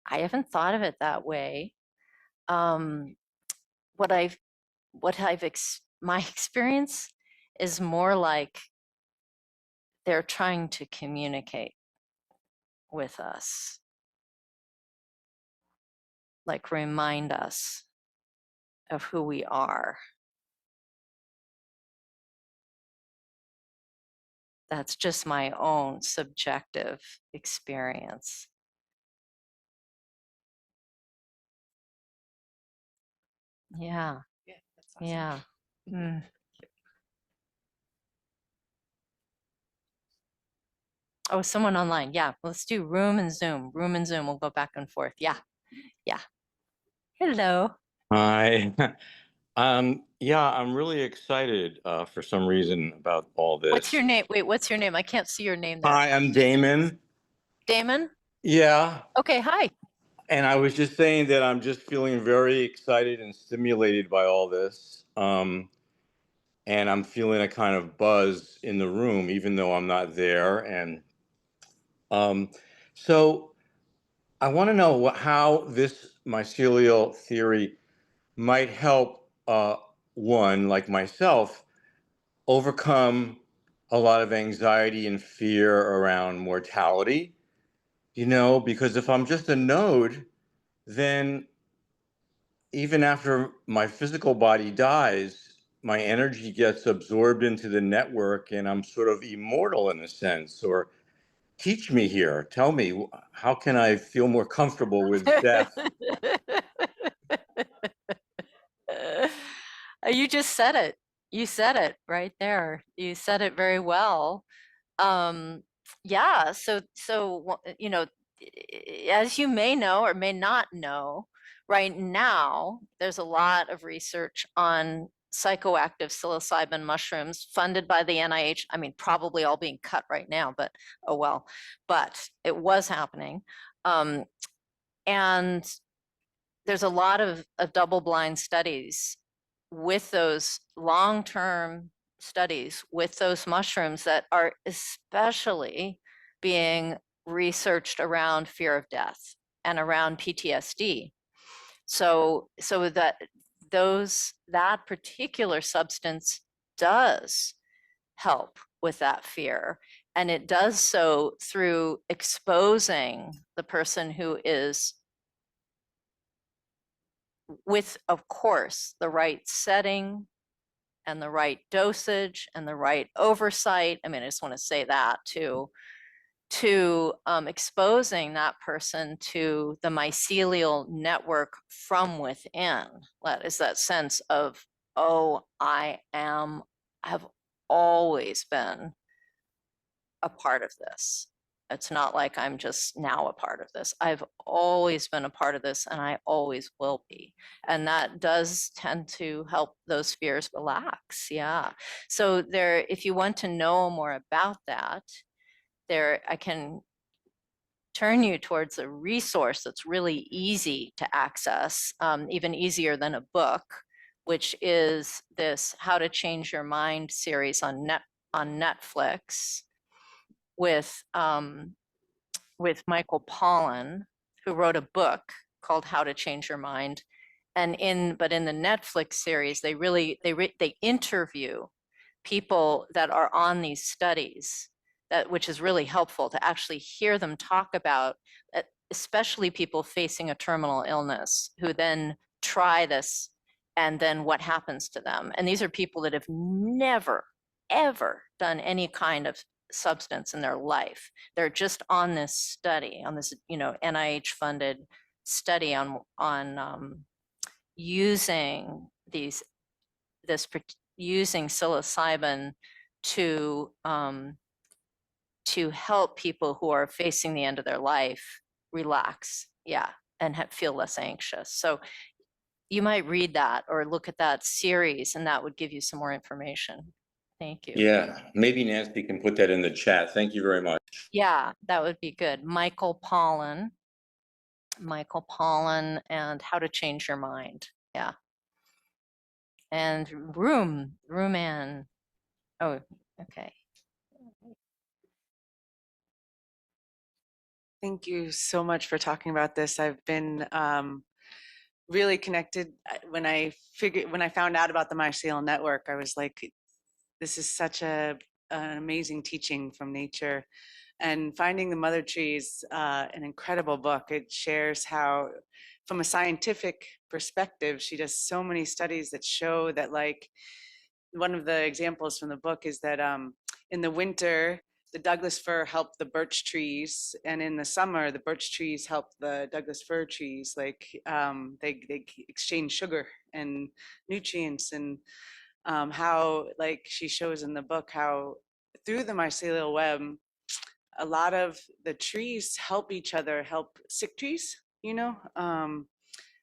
I haven't thought of it that way. Um, what I've, my experience is more like they're trying to communicate with us, like remind us of who we are. That's just my own subjective experience. Yeah, Yeah, that's awesome. yeah. Mm. Oh, someone online. Yeah, let's do room and Zoom. Room and Zoom. We'll go back and forth. Yeah, yeah. Hello. Hi. Yeah, I'm really excited for some reason about all What's your this. name? Wait, what's your name? I can't see your name there. Hi, I'm Damon. Damon? Yeah, Okay, hi. and I was just saying that I'm just feeling very excited and stimulated by all this. And I'm feeling a kind of buzz in the room, even though I'm not there. And um, so I want to know how this mycelial theory might help one like myself overcome a lot of anxiety and fear around mortality, because if I'm just a node, then even after my physical body dies, my energy gets absorbed into the network and I'm sort of immortal in a sense. Or teach me here, tell me, how can I feel more comfortable with death? You just said it. You said it right there. You said it very well. Um, yeah, as you may know or may not know, right now there's a lot of research on psychoactive psilocybin mushrooms funded by the NIH. I mean, probably all being cut right now, but oh well. But it was happening. Um, and there's a lot of double-blind studies with those long-term studies with those mushrooms that are especially being researched around fear of death and around PTSD. So that particular substance does help with that fear. And it does so through exposing the person who is with, of course, the right setting and the right dosage and the right oversight. I mean, I just want to say that to exposing that person to the mycelial network from within. That is that sense of, oh, have always been a part of this. It's not like I'm just now a part of this. I've always been a part of this and I always will be. And that does tend to help those fears relax. Yeah. So there, if you want to know more about that, I can turn you towards a resource that's really easy to access, even easier than a book, which is this How to Change Your Mind series on Netflix with Michael Pollan, who wrote a book called How to Change Your Mind. And in the Netflix series, they interview people that are on these studies, which is really helpful to actually hear them talk about, especially people facing a terminal illness who then try this and then what happens to them. And these are people that have never, ever done any kind of substance in their life. They're just on this study, on this, NIH funded study on using using psilocybin to help people who are facing the end of their life relax, yeah, and feel less anxious. So you might read that or look at that series, and that would give you some more information. Thank you. Yeah, maybe Nancy can put that in the chat. Thank you very much. Yeah, that would be good. Michael Pollan, and How to Change Your Mind. Yeah. And Ruman. Oh, okay. Thank you so much for talking about this. I've been really connected. When I found out about the mycelial network, I was like, this is such an amazing teaching from nature. And Finding the Mother Tree is an incredible book. It shares how, from a scientific perspective, she does so many studies that show that, like, one of the examples from the book is that in the winter, the Douglas fir help the birch trees, and in the summer, the birch trees help the Douglas fir trees. Like they exchange sugar and nutrients, and how, like she shows in the book, how through the mycelial web, a lot of the trees help each other, help sick trees,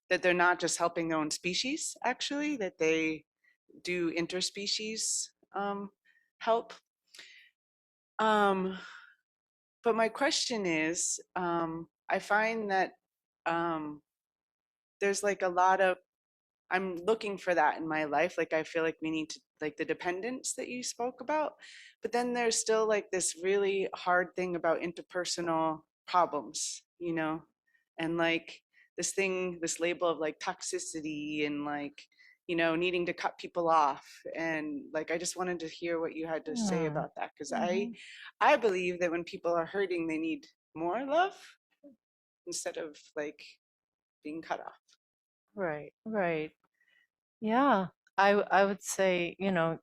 that they're not just helping their own species, actually, that they do interspecies help. But my question is, I find that there's like a lot of, I'm looking for that in my life. Like, I feel like we need to, like the dependence that you spoke about, but then there's still like this really hard thing about interpersonal problems, you know, and like this thing, this label of like toxicity and like, you know, needing to cut people off. And like, I just wanted to hear what you had to say Hmm. about that. Because Mhm. I believe that when people are hurting, they need more love instead of like being cut off. Right, right. Yeah, I would say, you know,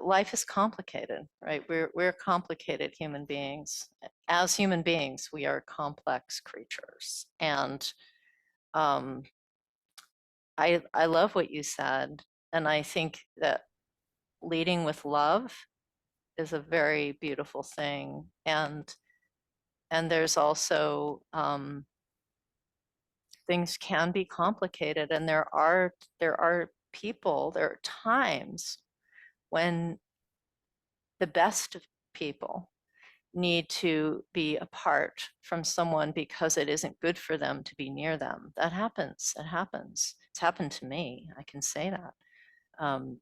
life is complicated, right? We're complicated human beings. As human beings, we are complex creatures. And um, I love what you said, and I think that leading with love is a very beautiful thing. And there's also things can be complicated, and there are people, there are times when the best people need to be apart from someone because it isn't good for them to be near them. That happens. It happens. It's happened to me. I can say that.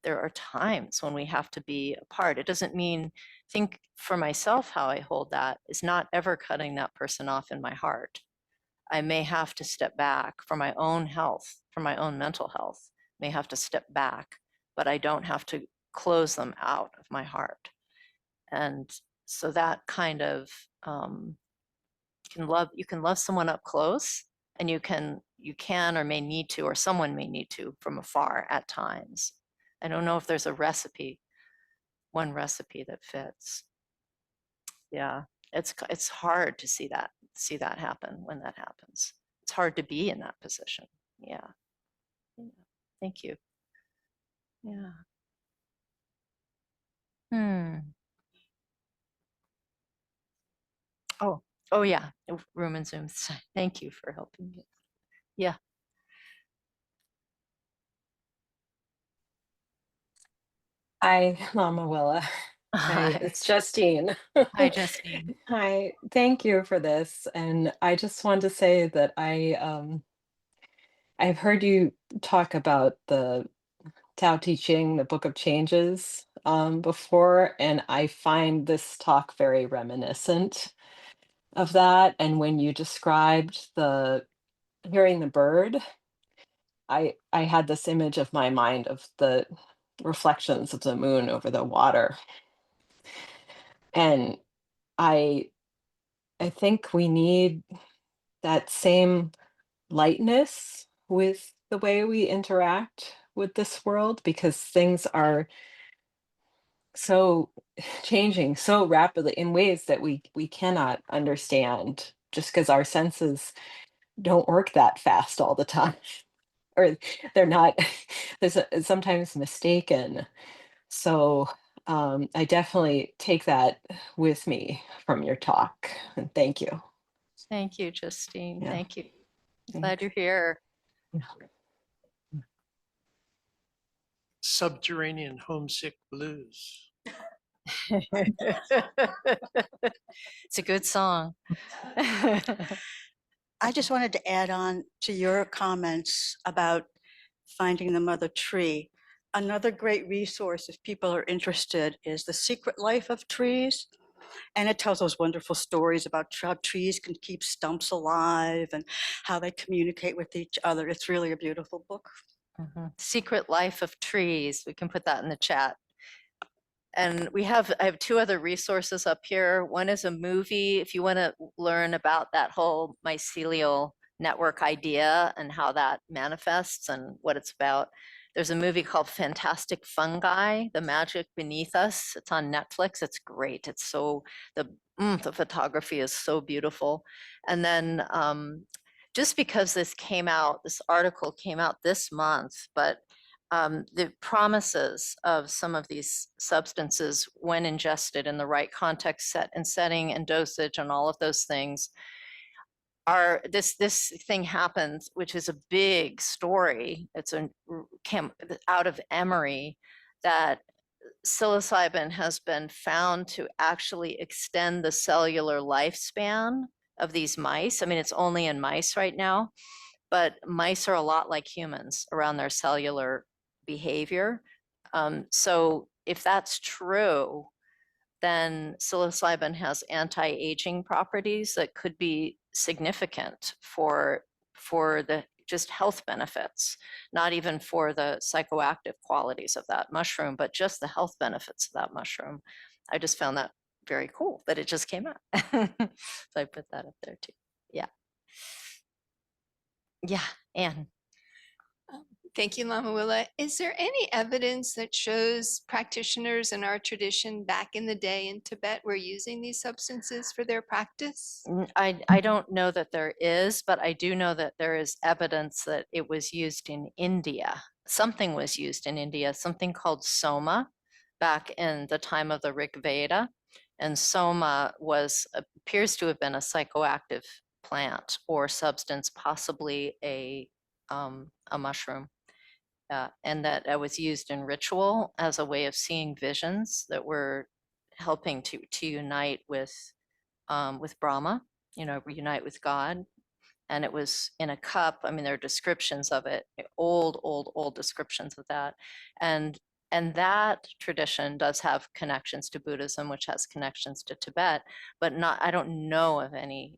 There are times when we have to be apart. It doesn't mean, think for myself, how I hold that is not ever cutting that person off in my heart. I may have to step back for my own health, for my own mental health, may have to step back, but I don't have to close them out of my heart. And so that kind of you can love someone up close, and you can or may need to, or someone may need to from afar at times. I don't know if there's a recipe, one recipe that fits. Yeah, it's hard to see that happen when that happens. It's hard to be in that position. Yeah. Yeah. Thank you. Yeah. Hmm. Oh, oh yeah. Room and Zoom. Thank you for helping me. Yeah. Hi, Lama Willa. Hi, Hi, it's Justine. hi, Justine. Hi, thank you for this. And I just want to say that I've heard you talk about the Tao Te Ching, the Book of Changes, before, and I find this talk very reminiscent of that. And when you described the hearing the bird, I had this image of my mind of the reflections of the moon over the water. And I I think we need that same lightness with the way we interact with this world, because things are so changing so rapidly in ways that we cannot understand, just because our senses don't work that fast all the time, or they're not sometimes mistaken. So I definitely take that with me from your talk, and thank you. Thank you, Justine. Yeah, Thank you. Glad thanks. you're here. Subterranean homesick blues. It's a good song. I just wanted to add on to your comments about finding the mother tree. Another great resource, if people are interested, is The Secret Life of Trees. And it tells those wonderful stories about how trees can keep stumps alive and how they communicate with each other. It's really a beautiful book. Secret Life of Trees. We can put that in the chat. And I have two other resources up here. One is a movie, if you want to learn about that whole mycelial network idea and how that manifests and what it's about. There's a movie called Fantastic Fungi, The Magic Beneath Us. It's on Netflix. It's great. It's so, the photography is so beautiful. And then just because this article came out this month, but the promises of some of these substances when ingested in the right context, setting and dosage and all of those things this thing happens, which is a big story. It's out of Emory, that psilocybin has been found to actually extend the cellular lifespan of these mice. I mean, it's only in mice right now, but mice are a lot like humans around their cellular behavior. So if that's true, then psilocybin has anti-aging properties that could be significant for the just health benefits, not even for the psychoactive qualities of that mushroom, but just the health benefits of that mushroom. I just found that very cool that it just came out. So I put that up there too. Yeah. Yeah, Anne. Thank you, Lama Willa. Is there any evidence that shows practitioners in our tradition back in the day in Tibet were using these substances for their practice? I don't know that there is, but I do know that there is evidence that it was used in India. Something was used in India, something called soma, back in the time of the Rig Veda. And soma appears to have been a psychoactive plant or substance, possibly a mushroom. And that it was used in ritual as a way of seeing visions that were helping to unite with Brahma, reunite with God. And it was in a cup. I mean, there are descriptions of it, old descriptions of that. And that tradition does have connections to Buddhism, which has connections to Tibet, but I don't know of any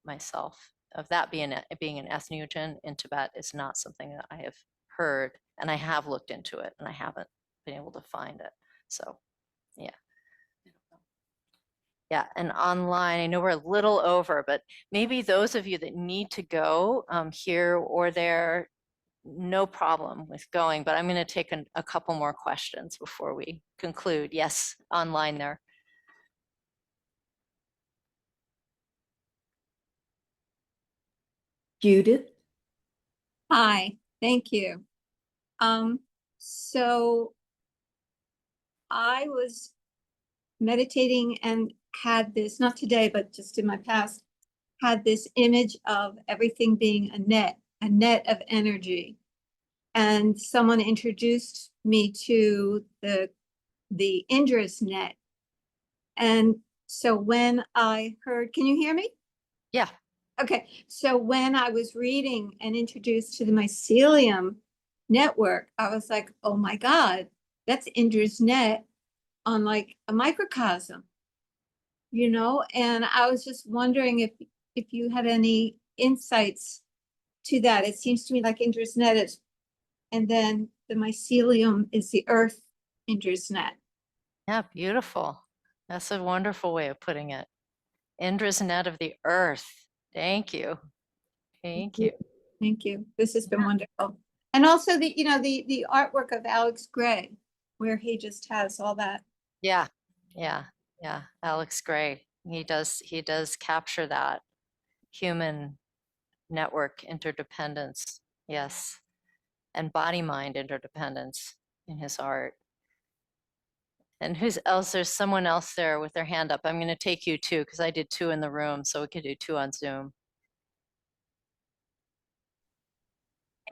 myself. Of that being an ethnogen in Tibet is not something that I have heard, and I have looked into it and I haven't been able to find it. So yeah. Yeah, and online, I know we're a little over, but maybe those of you that need to go here or there, no problem with going, but I'm going to take a couple more questions before we conclude. Yes, online there. Judith? Hi, thank you. So I was meditating and had this, not today, but just in my past, had this image of everything being a net of energy. And someone introduced me to the Indra's net. And so when I heard, can you hear me? Yeah. Okay, so when I was reading and introduced to the mycelium network, I was like, oh my God, that's Indra's net on like a microcosm, and I was just wondering if you had any insights to that. It seems to me like Indra's net is, and then the mycelium is the earth Indra's net. Yeah, beautiful. That's a wonderful way of putting it. Indra's net of the earth. Thank you. Thank you. Thank you. This has been wonderful. And also the artwork of Alex Gray, where he just has all that. Yeah. Alex Gray. He does capture that human network interdependence. Yes. And body mind interdependence in his art. And who's else? There's someone else there with their hand up. I'm going to take you too, because I did 2 in the room, so we could do 2 on Zoom.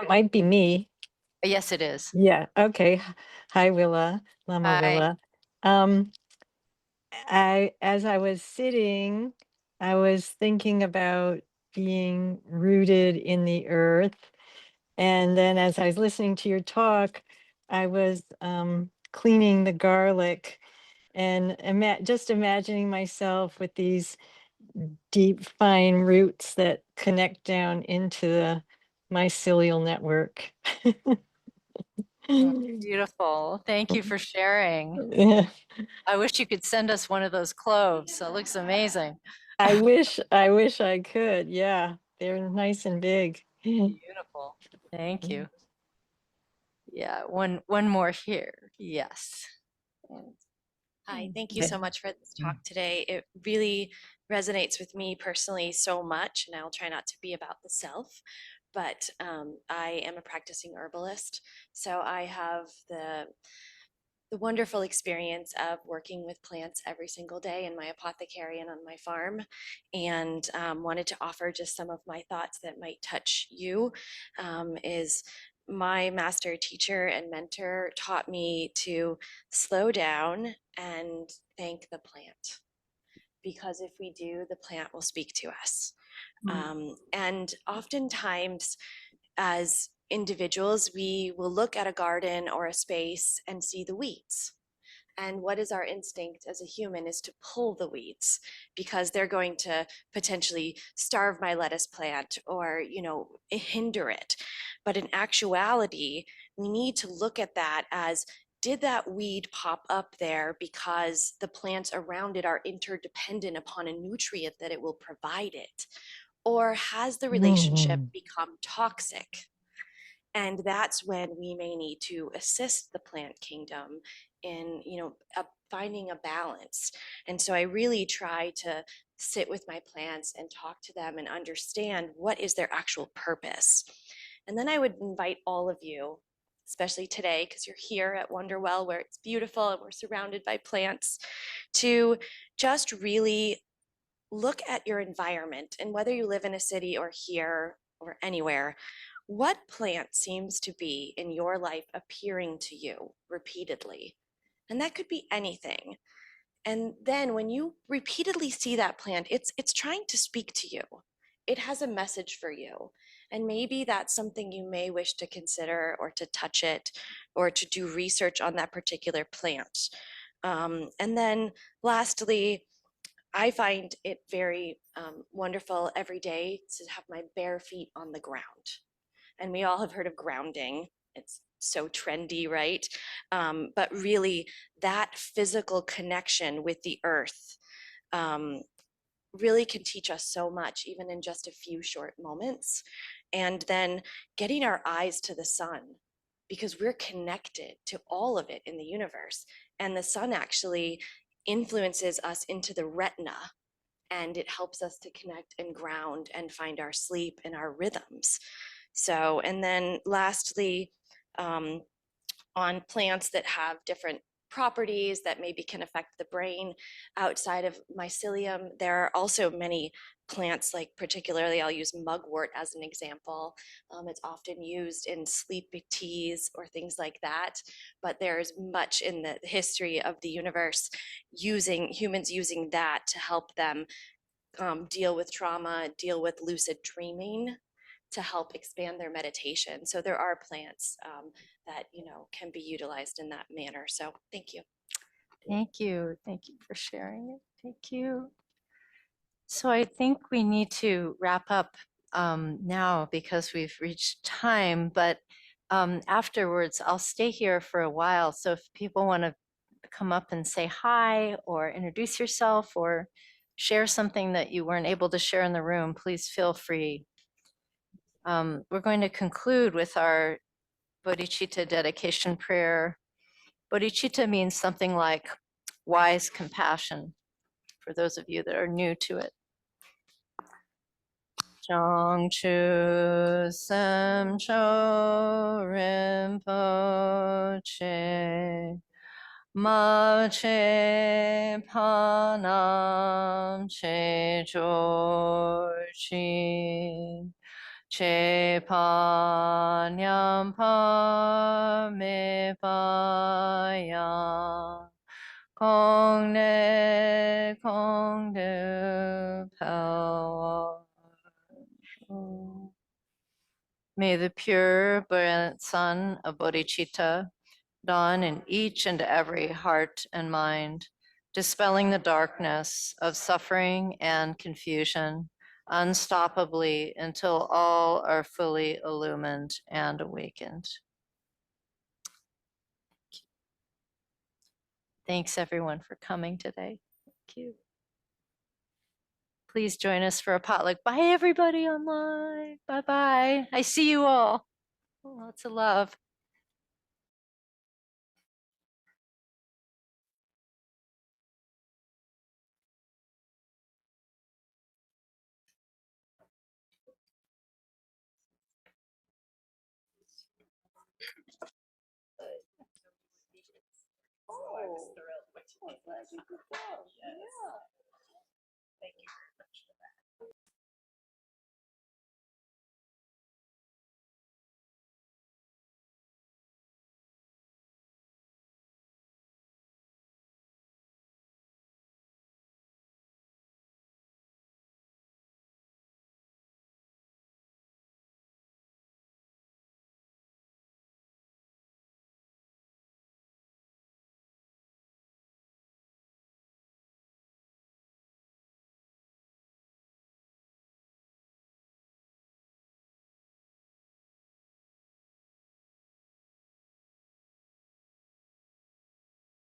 It might be me. Yes, it is. Yeah. Okay. Hi, Willa. Lama Hi. Willa. As I was sitting, I was thinking about being rooted in the earth. And then as I was listening to your talk, I was cleaning the garlic and just imagining myself with these deep, fine roots that connect down into the mycelial network. Beautiful. Thank you for sharing. Yeah. I wish you could send us one of those cloves. It looks amazing. I wish I could. Yeah, they're nice and big. Beautiful. Thank you. Yeah, one more here. Yes. Hi, thank you so much for this talk today. It really resonates with me personally so much, and I'll try not to be about the self, but I am a practicing herbalist. So I have the the wonderful experience of working with plants every single day in my apothecary and on my farm, and wanted to offer just some of my thoughts that might touch you. Is my master teacher and mentor taught me to slow down and thank the plant, because if we do, the plant will speak to us. And oftentimes, as individuals, we will look at a garden or a space and see the weeds. And what is our instinct as a human is to pull the weeds, because they're going to potentially starve my lettuce plant or, hinder it. But in actuality, we need to look at that as, did that weed pop up there because the plants around it are interdependent upon a nutrient that it will provide it? Or has the relationship become toxic? And that's when we may need to assist the plant kingdom in, finding a balance. And so I really try to sit with my plants and talk to them and understand what is their actual purpose. And then I would invite all of you, especially today, because you're here at Wonderwell, where it's beautiful and we're surrounded by plants, to just really look at your environment, and whether you live in a city or here or anywhere, what plant seems to be in your life appearing to you repeatedly? And that could be anything. And then when you repeatedly see that plant, it's trying to speak to you. It has a message for you. And maybe that's something you may wish to consider, or to touch it, or to do research on that particular plant. And then lastly, I find it very wonderful every day to have my bare feet on the ground. And we all have heard of grounding. It's so trendy, right? But really, that physical connection with the earth really can teach us so much, even in just a few short moments. And then getting our eyes to the sun, because we're connected to all of it in the universe. And the sun actually influences us into the retina, and it helps us to connect and ground and find our sleep and our rhythms. So, and then lastly, on plants that have different properties that maybe can affect the brain outside of mycelium, there are also many plants, like particularly I'll use mugwort as an example. It's often used in sleep teas or things like that, but there's much in the history of the universe humans using that to help them deal with trauma, deal with lucid dreaming, to help expand their meditation. So there are plants that can be utilized in that manner. So thank you. Thank you. Thank you for sharing it. Thank you. So I think we need to wrap up now, because we've reached time, but afterwards I'll stay here for a while. So if people want to come up and say hi or introduce yourself or share something that you weren't able to share in the room, please feel free. We're going to conclude with our bodhicitta dedication prayer. Bodhicitta means something like wise compassion, for those of you that are new to it. Chongchu Sem Cho Rinpoche Ma Che Panam Che Jorchi Che Pa Nyam Pa Me Pa Yang Kong Ne Kong Du Pao. May the pure, brilliant sun of bodhicitta dawn in each and every heart and mind, dispelling the darkness of suffering and confusion unstoppably until all are fully illumined and awakened. Thanks everyone for coming today. Thank you. Please join us for a potluck. Bye everybody online. Bye-bye. I see you all. Lots of love. why I was thrilled when you